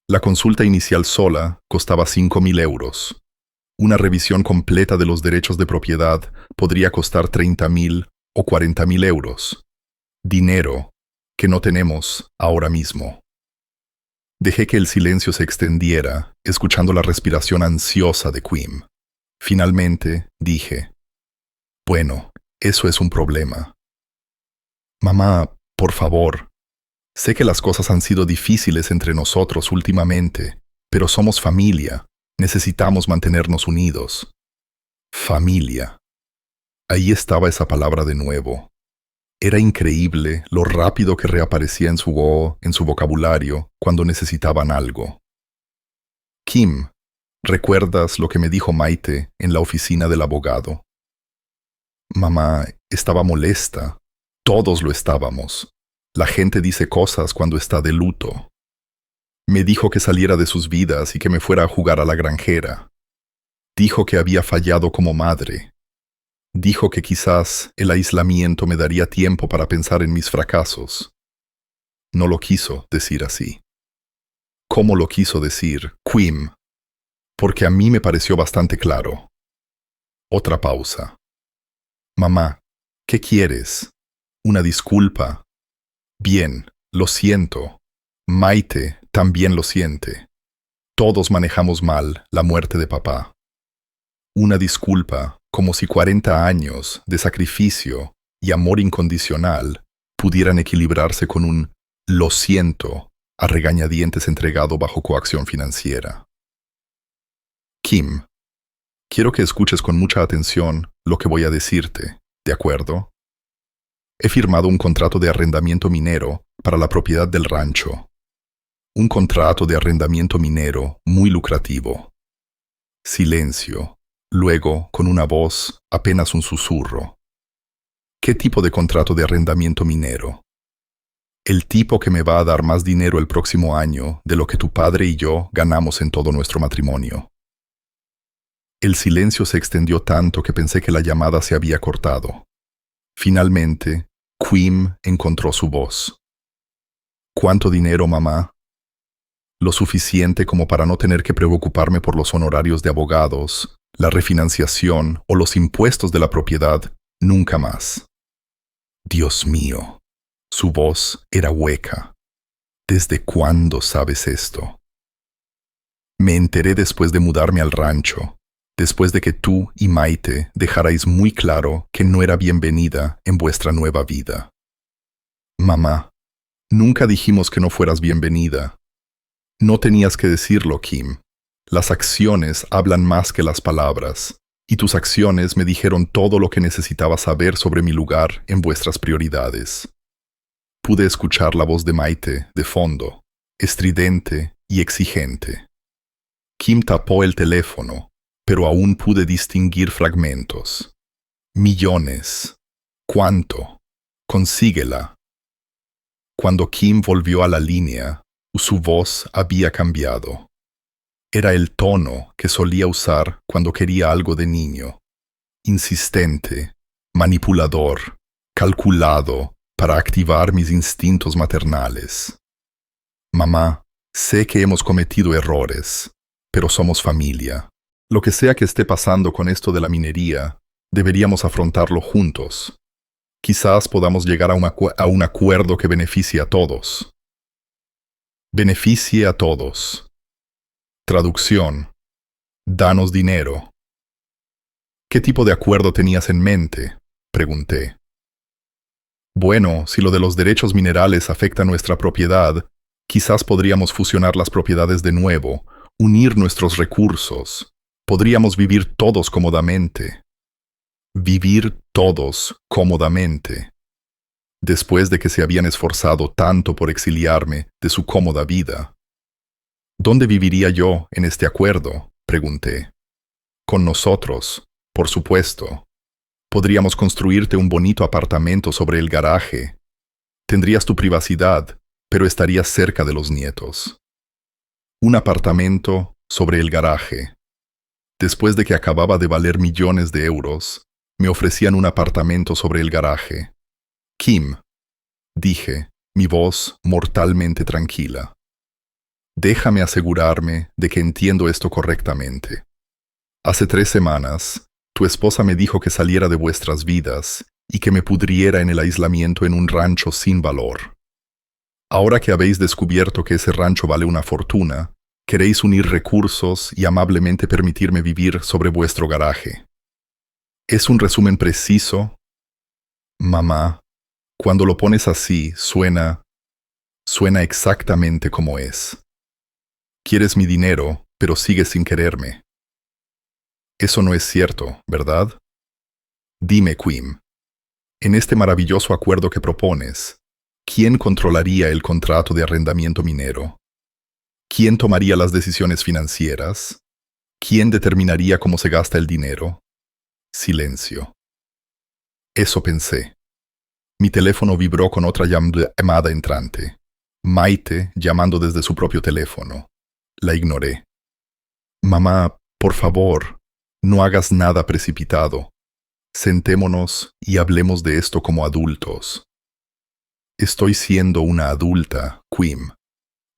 La consulta inicial sola costaba 5.000 euros. Una revisión completa de los derechos de propiedad podría costar 30.000 o 40.000 euros. Dinero que no tenemos ahora mismo. Dejé que el silencio se extendiera, escuchando la respiración ansiosa de Kim. Finalmente, dije, bueno, eso es un problema. Mamá, por favor. Sé que las cosas han sido difíciles entre nosotros últimamente, pero somos familia. Necesitamos mantenernos unidos. Familia. Ahí estaba esa palabra de nuevo. Era increíble lo rápido que reaparecía en su vocabulario cuando necesitaban algo. Kim, ¿recuerdas lo que me dijo Maite en la oficina del abogado? Mamá, estaba molesta. Todos lo estábamos. La gente dice cosas cuando está de luto. Me dijo que saliera de sus vidas y que me fuera a jugar a la granjera. Dijo que había fallado como madre. Dijo que quizás el aislamiento me daría tiempo para pensar en mis fracasos. No lo quiso decir así. ¿Cómo lo quiso decir, Kim? Porque a mí me pareció bastante claro. Otra pausa. Mamá, ¿qué quieres? ¿Una disculpa? Bien, lo siento. Maite también lo siente. Todos manejamos mal la muerte de papá. Una disculpa, como si 40 años de sacrificio y amor incondicional pudieran equilibrarse con un lo siento a regañadientes entregado bajo coacción financiera. Kim, quiero que escuches con mucha atención lo que voy a decirte, ¿de acuerdo? He firmado un contrato de arrendamiento minero para la propiedad del rancho. Un contrato de arrendamiento minero muy lucrativo. Silencio. Luego, con una voz, apenas un susurro. ¿Qué tipo de contrato de arrendamiento minero? El tipo que me va a dar más dinero el próximo año de lo que tu padre y yo ganamos en todo nuestro matrimonio. El silencio se extendió tanto que pensé que la llamada se había cortado. Finalmente, Kim encontró su voz. ¿Cuánto dinero, mamá? Lo suficiente como para no tener que preocuparme por los honorarios de abogados, la refinanciación o los impuestos de la propiedad, nunca más. Dios mío, su voz era hueca. ¿Desde cuándo sabes esto? Me enteré después de mudarme al rancho, después de que tú y Maite dejarais muy claro que no era bienvenida en vuestra nueva vida. Mamá, nunca dijimos que no fueras bienvenida. No tenías que decirlo, Kim. Las acciones hablan más que las palabras, y tus acciones me dijeron todo lo que necesitaba saber sobre mi lugar en vuestras prioridades. Pude escuchar la voz de Maite de fondo, estridente y exigente. Kim tapó el teléfono, pero aún pude distinguir fragmentos. Millones. ¿Cuánto? Consíguela. Cuando Kim volvió a la línea, su voz había cambiado. Era el tono que solía usar cuando quería algo de niño. Insistente, manipulador, calculado para activar mis instintos maternales. Mamá, sé que hemos cometido errores, pero somos familia. Lo que sea que esté pasando con esto de la minería, deberíamos afrontarlo juntos. Quizás podamos llegar a un acuerdo que beneficie a todos. Beneficie a todos. Traducción. Danos dinero. ¿Qué tipo de acuerdo tenías en mente?, pregunté. Bueno, si lo de los derechos minerales afecta nuestra propiedad, quizás podríamos fusionar las propiedades de nuevo, unir nuestros recursos. Podríamos vivir todos cómodamente. Vivir todos cómodamente. después de que se habían esforzado tanto por exiliarme de su cómoda vida. ¿Dónde viviría yo en este acuerdo?, pregunté. Con nosotros, por supuesto. Podríamos construirte un bonito apartamento sobre el garaje. Tendrías tu privacidad, pero estarías cerca de los nietos. Un apartamento sobre el garaje. Después de que acababa de valer millones de euros, me ofrecían un apartamento sobre el garaje. Kim, dije, mi voz mortalmente tranquila. Déjame asegurarme de que entiendo esto correctamente. Hace 3 semanas, tu esposa me dijo que saliera de vuestras vidas y que me pudriera en el aislamiento en un rancho sin valor. Ahora que habéis descubierto que ese rancho vale una fortuna, queréis unir recursos y amablemente permitirme vivir sobre vuestro garaje. ¿Es un resumen preciso? Mamá, cuando lo pones así, suena exactamente como es. Quieres mi dinero, pero sigues sin quererme. Eso no es cierto, ¿verdad? Dime, Kim, en este maravilloso acuerdo que propones, ¿quién controlaría el contrato de arrendamiento minero? ¿Quién tomaría las decisiones financieras? ¿Quién determinaría cómo se gasta el dinero? Silencio. Eso pensé. Mi teléfono vibró con otra llamada entrante. Maite llamando desde su propio teléfono. La ignoré. Mamá, por favor, no hagas nada precipitado. Sentémonos y hablemos de esto como adultos. Estoy siendo una adulta, Kim.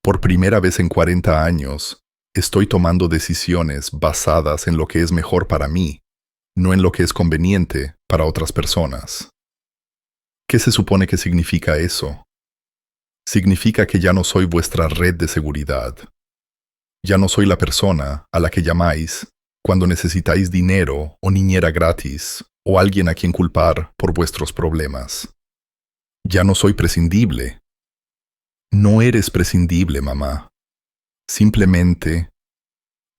Por primera vez en 40 años, estoy tomando decisiones basadas en lo que es mejor para mí, no en lo que es conveniente para otras personas. ¿Qué se supone que significa eso? Significa que ya no soy vuestra red de seguridad. Ya no soy la persona a la que llamáis cuando necesitáis dinero o niñera gratis o alguien a quien culpar por vuestros problemas. Ya no soy prescindible. No eres prescindible, mamá. Simplemente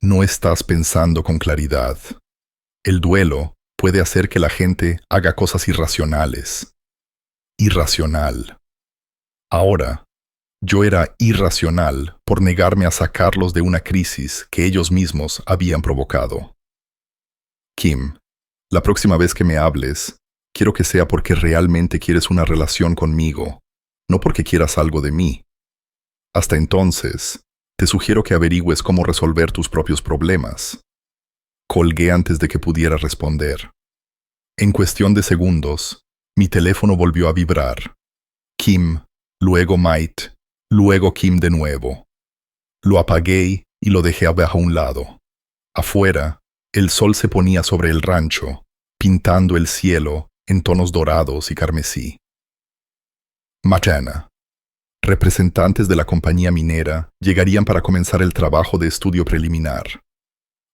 no estás pensando con claridad. El duelo puede hacer que la gente haga cosas irracionales. Irracional. Ahora, yo era irracional por negarme a sacarlos de una crisis que ellos mismos habían provocado. Kim, la próxima vez que me hables, quiero que sea porque realmente quieres una relación conmigo, no porque quieras algo de mí. Hasta entonces, te sugiero que averigües cómo resolver tus propios problemas. Colgué antes de que pudiera responder. En cuestión de segundos, mi teléfono volvió a vibrar. Kim, luego Maite, luego Kim de nuevo. Lo apagué y lo dejé a un lado. Afuera, el sol se ponía sobre el rancho, pintando el cielo en tonos dorados y carmesí. Mañana. Representantes de la compañía minera llegarían para comenzar el trabajo de estudio preliminar.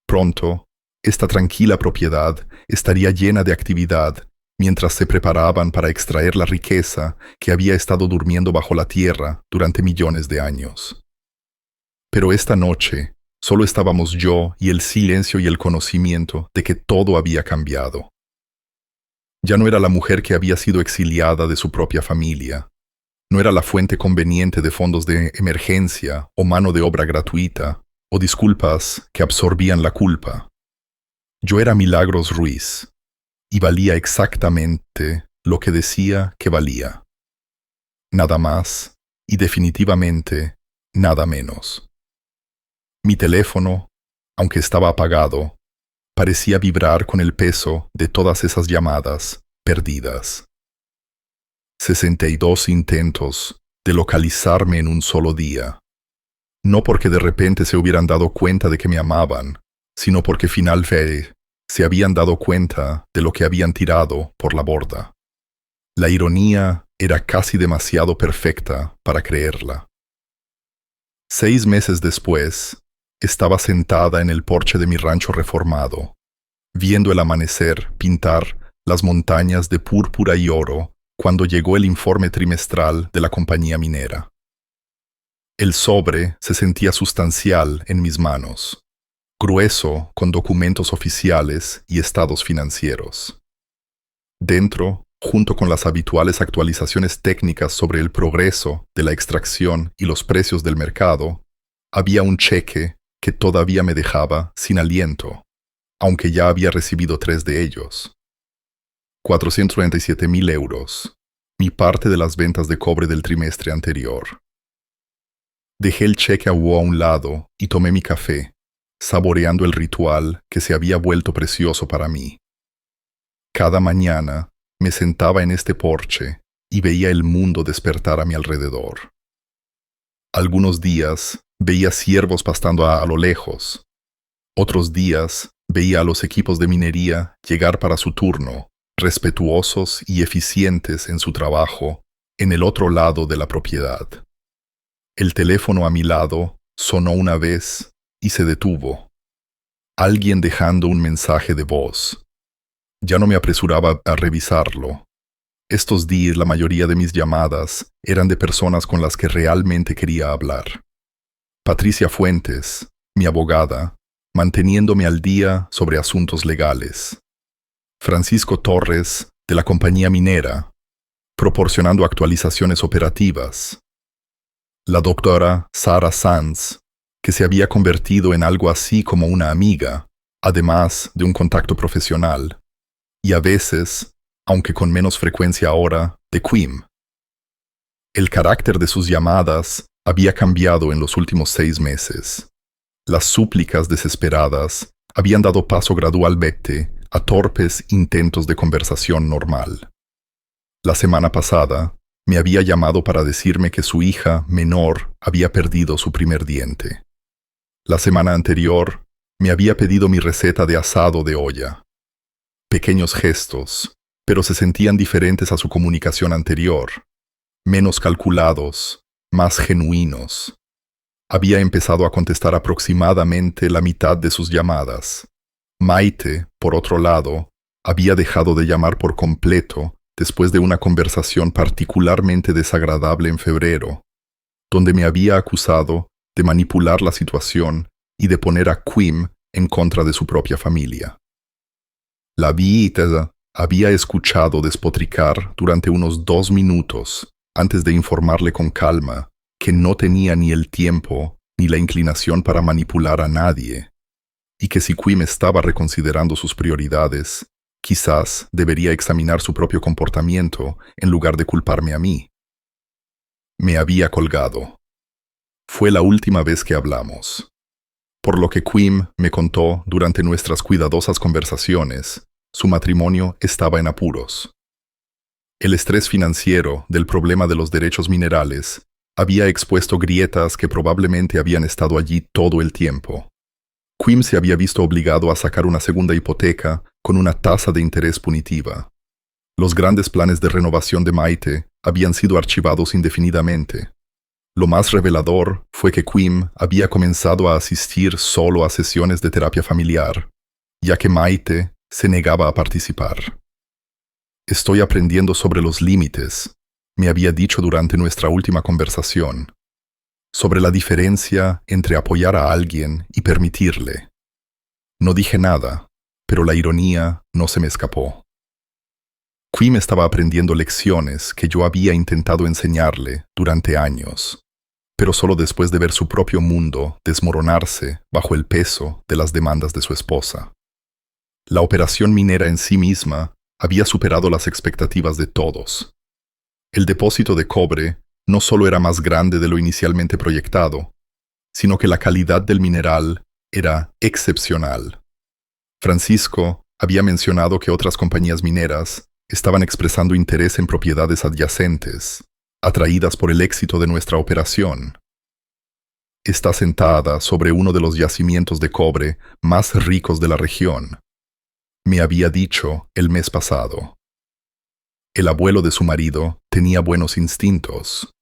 Pronto, esta tranquila propiedad estaría llena de actividad mientras se preparaban para extraer la riqueza que había estado durmiendo bajo la tierra durante millones de años. Pero esta noche, solo estábamos yo y el silencio y el conocimiento de que todo había cambiado. Ya no era la mujer que había sido exiliada de su propia familia. No era la fuente conveniente de fondos de emergencia o mano de obra gratuita o disculpas que absorbían la culpa. Yo era Milagros Ruiz y valía exactamente lo que decía que valía. Nada más y definitivamente nada menos. Mi teléfono, aunque estaba apagado, parecía vibrar con el peso de todas esas llamadas perdidas. 62 intentos de localizarme en un solo día. No porque de repente se hubieran dado cuenta de que me amaban, sino porque finalmente se habían dado cuenta de lo que habían tirado por la borda. La ironía era casi demasiado perfecta para creerla. 6 meses después, estaba sentada en el porche de mi rancho reformado, viendo el amanecer pintar las montañas de púrpura y oro cuando llegó el informe trimestral de la compañía minera. El sobre se sentía sustancial en mis manos, grueso con documentos oficiales y estados financieros. Dentro junto con las habituales actualizaciones técnicas sobre el progreso de la extracción y los precios del mercado, había un cheque que todavía me dejaba sin aliento, aunque ya había recibido 3 de ellos. 497.000 euros, mi parte de las ventas de cobre del trimestre anterior. Dejé el cheque a un lado y tomé mi café, saboreando el ritual que se había vuelto precioso para mí. Cada mañana me sentaba en este porche y veía el mundo despertar a mi alrededor. Algunos días veía ciervos pastando a lo lejos. Otros días veía a los equipos de minería llegar para su turno, respetuosos y eficientes en su trabajo, en el otro lado de la propiedad. El teléfono a mi lado sonó una vez y se detuvo. Alguien dejando un mensaje de voz. Ya no me apresuraba a revisarlo. Estos días la mayoría de mis llamadas eran de personas con las que realmente quería hablar. Patricia Fuentes, mi abogada, manteniéndome al día sobre asuntos legales. Francisco Torres, de la compañía minera, proporcionando actualizaciones operativas. La doctora Sara Sanz, que se había convertido en algo así como una amiga, además de un contacto profesional. Y a veces, aunque con menos frecuencia ahora, de Quim. El carácter de sus llamadas había cambiado en los últimos 6 meses. Las súplicas desesperadas habían dado paso gradualmente a torpes intentos de conversación normal. La semana pasada, me había llamado para decirme que su hija menor había perdido su primer diente. La semana anterior, me había pedido mi receta de asado de olla. Pequeños gestos, pero se sentían diferentes a su comunicación anterior, menos calculados, más genuinos. Había empezado a contestar aproximadamente la mitad de sus llamadas. Maite, por otro lado, había dejado de llamar por completo después de una conversación particularmente desagradable en febrero, donde me había acusado de manipular la situación y de poner a Quim en contra de su propia familia. La vida había escuchado despotricar durante unos 2 minutos antes de informarle con calma que no tenía ni el tiempo ni la inclinación para manipular a nadie, y que si Quim estaba reconsiderando sus prioridades, quizás debería examinar su propio comportamiento en lugar de culparme a mí. Me había colgado. Fue la última vez que hablamos. Por lo que Quim me contó durante nuestras cuidadosas conversaciones, su matrimonio estaba en apuros. El estrés financiero del problema de los derechos minerales había expuesto grietas que probablemente habían estado allí todo el tiempo. Quim se había visto obligado a sacar una segunda hipoteca con una tasa de interés punitiva. Los grandes planes de renovación de Maite habían sido archivados indefinidamente. Lo más revelador fue que Quim había comenzado a asistir solo a sesiones de terapia familiar, ya que Maite se negaba a participar. Estoy aprendiendo sobre los límites, me había dicho durante nuestra última conversación, sobre la diferencia entre apoyar a alguien y permitirle. No dije nada, pero la ironía no se me escapó. Quim estaba aprendiendo lecciones que yo había intentado enseñarle durante años, pero solo después de ver su propio mundo desmoronarse bajo el peso de las demandas de su esposa. La operación minera en sí misma había superado las expectativas de todos. El depósito de cobre no solo era más grande de lo inicialmente proyectado, sino que la calidad del mineral era excepcional. Francisco había mencionado que otras compañías mineras estaban expresando interés en propiedades adyacentes, atraídas por el éxito de nuestra operación. Está sentada sobre uno de los yacimientos de cobre más ricos de la región, me había dicho el mes pasado. El abuelo de su marido tenía buenos instintos.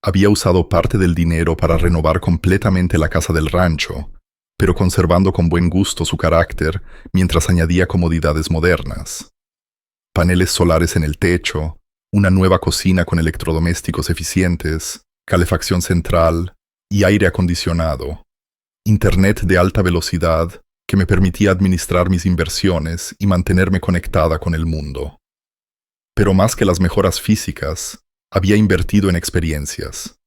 Había usado parte del dinero para renovar completamente la casa del rancho, pero conservando con buen gusto su carácter mientras añadía comodidades modernas. Paneles solares en el techo, una nueva cocina con electrodomésticos eficientes, calefacción central y aire acondicionado, internet de alta velocidad que me permitía administrar mis inversiones y mantenerme conectada con el mundo. Pero más que las mejoras físicas, había invertido en experiencias.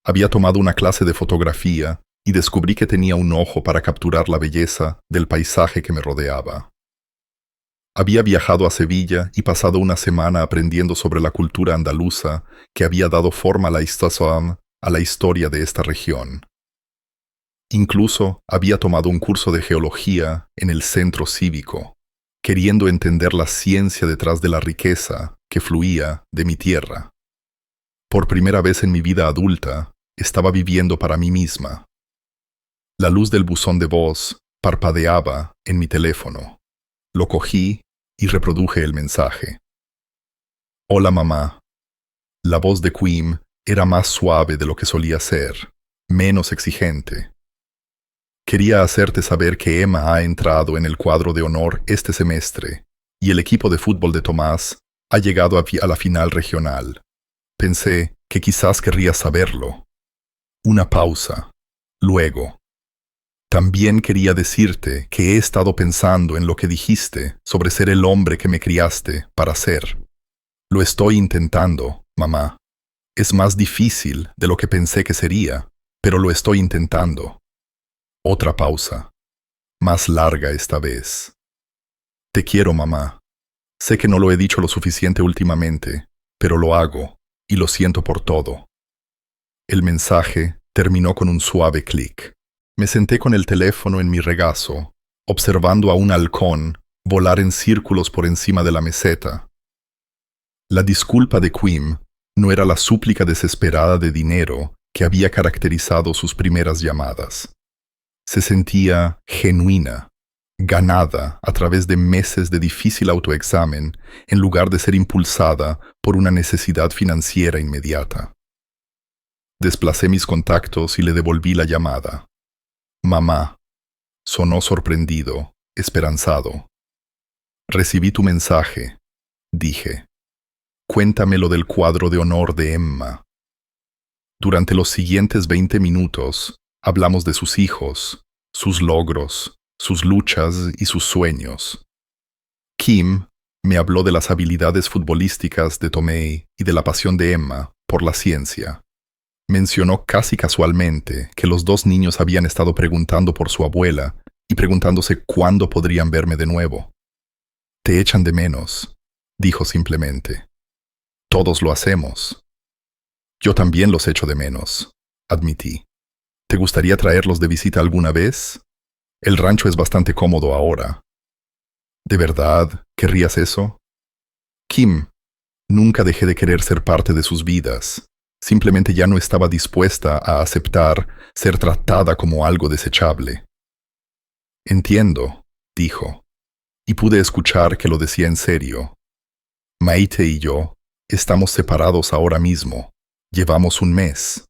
Había tomado una clase de fotografía y descubrí que tenía un ojo para capturar la belleza del paisaje que me rodeaba. Había viajado a Sevilla y pasado una semana aprendiendo sobre la cultura andaluza que había dado forma a la historia de esta región. Incluso había tomado un curso de geología en el centro cívico, queriendo entender la ciencia detrás de la riqueza que fluía de mi tierra. Por primera vez en mi vida adulta, estaba viviendo para mí misma. La luz del buzón de voz parpadeaba en mi teléfono. Lo cogí y reproduje el mensaje. Hola mamá. La voz de Quim era más suave de lo que solía ser, menos exigente. Quería hacerte saber que Emma ha entrado en el cuadro de honor este semestre y el equipo de fútbol de Tomás ha llegado a la final regional. Pensé que quizás querrías saberlo. Una pausa. Luego. También quería decirte que he estado pensando en lo que dijiste sobre ser el hombre que me criaste para ser. Lo estoy intentando, mamá. Es más difícil de lo que pensé que sería, pero lo estoy intentando. Otra pausa. Más larga esta vez. Te quiero, mamá. Sé que no lo he dicho lo suficiente últimamente, pero lo hago, y lo siento por todo. El mensaje terminó con un suave clic. Me senté con el teléfono en mi regazo, observando a un halcón volar en círculos por encima de la meseta. La disculpa de Quim no era la súplica desesperada de dinero que había caracterizado sus primeras llamadas. Se sentía genuina, ganada a través de meses de difícil autoexamen, en lugar de ser impulsada por una necesidad financiera inmediata. Desplacé mis contactos y le devolví la llamada. Mamá, sonó sorprendido, esperanzado. Recibí tu mensaje, dije. Cuéntame lo del cuadro de honor de Emma. Durante los siguientes 20 minutos, hablamos de sus hijos, sus logros, sus luchas y sus sueños. Kim me habló de las habilidades futbolísticas de Tomei y de la pasión de Emma por la ciencia. Mencionó casi casualmente que los dos niños habían estado preguntando por su abuela y preguntándose cuándo podrían verme de nuevo. Te echan de menos, dijo simplemente. Todos lo hacemos. Yo también los echo de menos, admití. ¿Te gustaría traerlos de visita alguna vez? El rancho es bastante cómodo ahora. ¿De verdad querrías eso? Kim, nunca dejé de querer ser parte de sus vidas. Simplemente ya no estaba dispuesta a aceptar ser tratada como algo desechable. Entiendo, dijo, y pude escuchar que lo decía en serio. Maite y yo estamos separados ahora mismo. Llevamos un mes.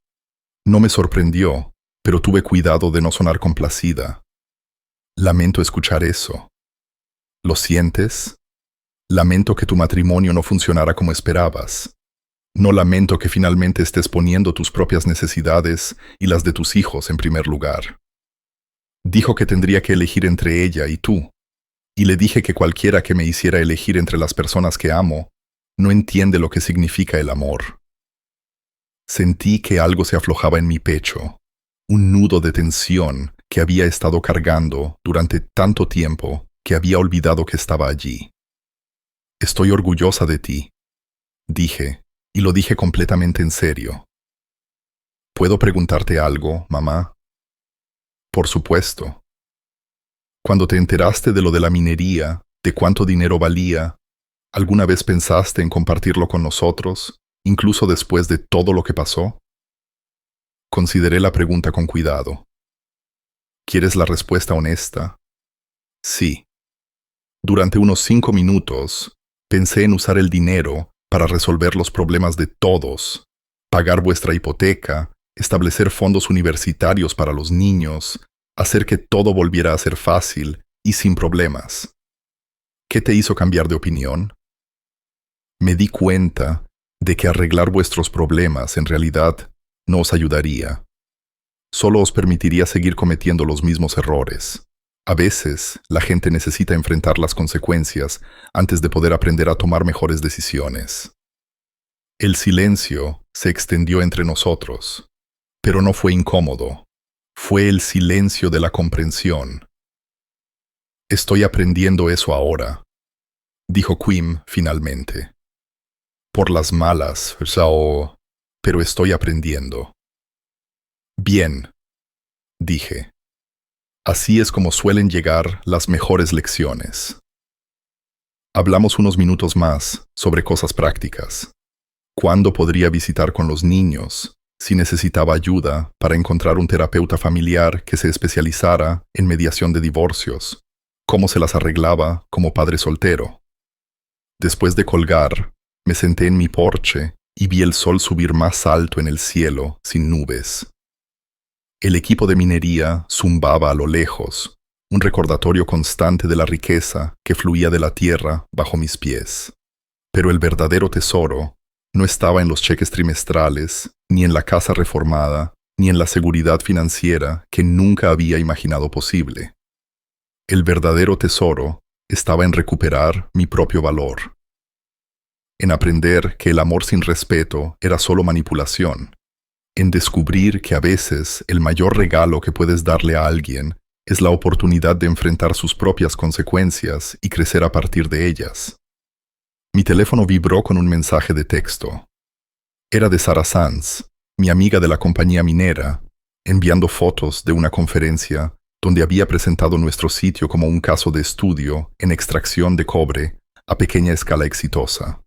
No me sorprendió, pero tuve cuidado de no sonar complacida. Lamento escuchar eso. ¿Lo sientes? Lamento que tu matrimonio no funcionara como esperabas. No lamento que finalmente estés poniendo tus propias necesidades y las de tus hijos en primer lugar. Dijo que tendría que elegir entre ella y tú, y le dije que cualquiera que me hiciera elegir entre las personas que amo, no entiende lo que significa el amor. Sentí que algo se aflojaba en mi pecho, un nudo de tensión que había estado cargando durante tanto tiempo que había olvidado que estaba allí. Estoy orgullosa de ti, dije, y lo dije completamente en serio. ¿Puedo preguntarte algo, mamá? Por supuesto. Cuando te enteraste de lo de la minería, de cuánto dinero valía, ¿alguna vez pensaste en compartirlo con nosotros, incluso después de todo lo que pasó? Consideré la pregunta con cuidado. ¿Quieres la respuesta honesta? Sí. Durante unos 5 minutos, pensé en usar el dinero para resolver los problemas de todos, pagar vuestra hipoteca, establecer fondos universitarios para los niños, hacer que todo volviera a ser fácil y sin problemas. ¿Qué te hizo cambiar de opinión? Me di cuenta de que arreglar vuestros problemas en realidad no os ayudaría. Solo os permitiría seguir cometiendo los mismos errores. A veces, la gente necesita enfrentar las consecuencias antes de poder aprender a tomar mejores decisiones. El silencio se extendió entre nosotros, pero no fue incómodo. Fue el silencio de la comprensión. Estoy aprendiendo eso ahora, dijo Quim finalmente. Por las malas, pero estoy aprendiendo. Bien, dije. Así es como suelen llegar las mejores lecciones. Hablamos unos minutos más sobre cosas prácticas. ¿Cuándo podría visitar con los niños? Si necesitaba ayuda para encontrar un terapeuta familiar que se especializara en mediación de divorcios. ¿Cómo se las arreglaba como padre soltero? Después de colgar, me senté en mi porche y vi el sol subir más alto en el cielo, sin nubes. El equipo de minería zumbaba a lo lejos, un recordatorio constante de la riqueza que fluía de la tierra bajo mis pies. Pero el verdadero tesoro no estaba en los cheques trimestrales, ni en la casa reformada, ni en la seguridad financiera que nunca había imaginado posible. El verdadero tesoro estaba en recuperar mi propio valor, en aprender que el amor sin respeto era solo manipulación, en descubrir que a veces el mayor regalo que puedes darle a alguien es la oportunidad de enfrentar sus propias consecuencias y crecer a partir de ellas. Mi teléfono vibró con un mensaje de texto. Era de Sara Sanz, mi amiga de la compañía minera, enviando fotos de una conferencia donde había presentado nuestro sitio como un caso de estudio en extracción de cobre a pequeña escala exitosa.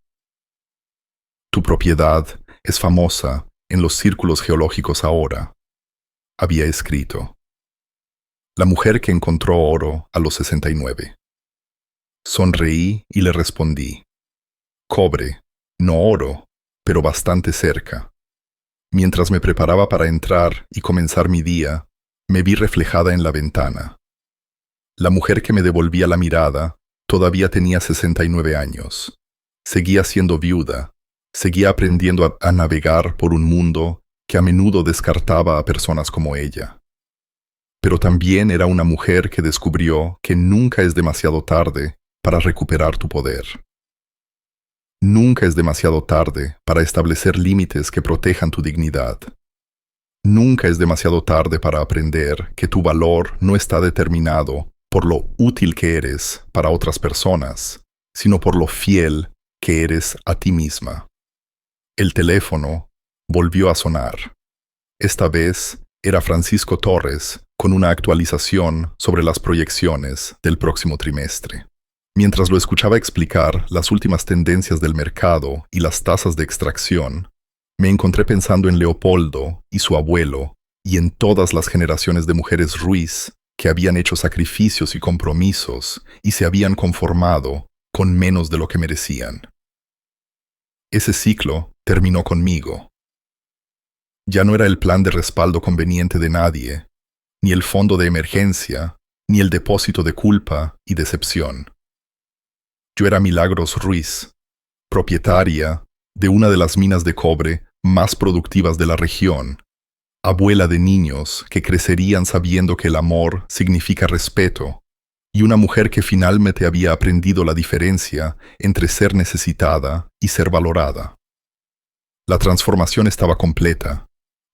Tu propiedad es famosa en los círculos geológicos ahora, había escrito. La mujer que encontró oro a los 69. Sonreí y le respondí. Cobre, no oro, pero bastante cerca. Mientras me preparaba para entrar y comenzar mi día, me vi reflejada en la ventana. La mujer que me devolvía la mirada todavía tenía 69 años. Seguía siendo viuda. Seguía aprendiendo a navegar por un mundo que a menudo descartaba a personas como ella. Pero también era una mujer que descubrió que nunca es demasiado tarde para recuperar tu poder. Nunca es demasiado tarde para establecer límites que protejan tu dignidad. Nunca es demasiado tarde para aprender que tu valor no está determinado por lo útil que eres para otras personas, sino por lo fiel que eres a ti misma. El teléfono volvió a sonar. Esta vez era Francisco Torres con una actualización sobre las proyecciones del próximo trimestre. Mientras lo escuchaba explicar las últimas tendencias del mercado y las tasas de extracción, me encontré pensando en Leopoldo y su abuelo y en todas las generaciones de mujeres Ruiz que habían hecho sacrificios y compromisos y se habían conformado con menos de lo que merecían. Ese ciclo terminó conmigo. Ya no era el plan de respaldo conveniente de nadie, ni el fondo de emergencia, ni el depósito de culpa y decepción. Yo era Milagros Ruiz, propietaria de una de las minas de cobre más productivas de la región, abuela de niños que crecerían sabiendo que el amor significa respeto, y una mujer que finalmente había aprendido la diferencia entre ser necesitada y ser valorada. La transformación estaba completa,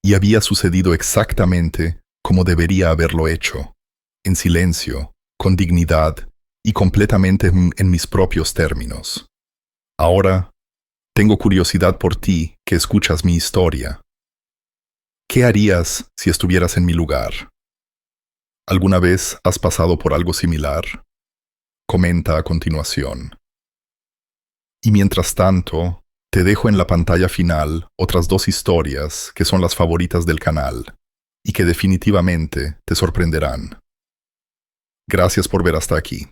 y había sucedido exactamente como debería haberlo hecho, en silencio, con dignidad y completamente en mis propios términos. Ahora, tengo curiosidad por ti que escuchas mi historia. ¿Qué harías si estuvieras en mi lugar? ¿Alguna vez has pasado por algo similar? Comenta a continuación. Y mientras tanto, te dejo en la pantalla final otras 2 historias que son las favoritas del canal y que definitivamente te sorprenderán. Gracias por ver hasta aquí.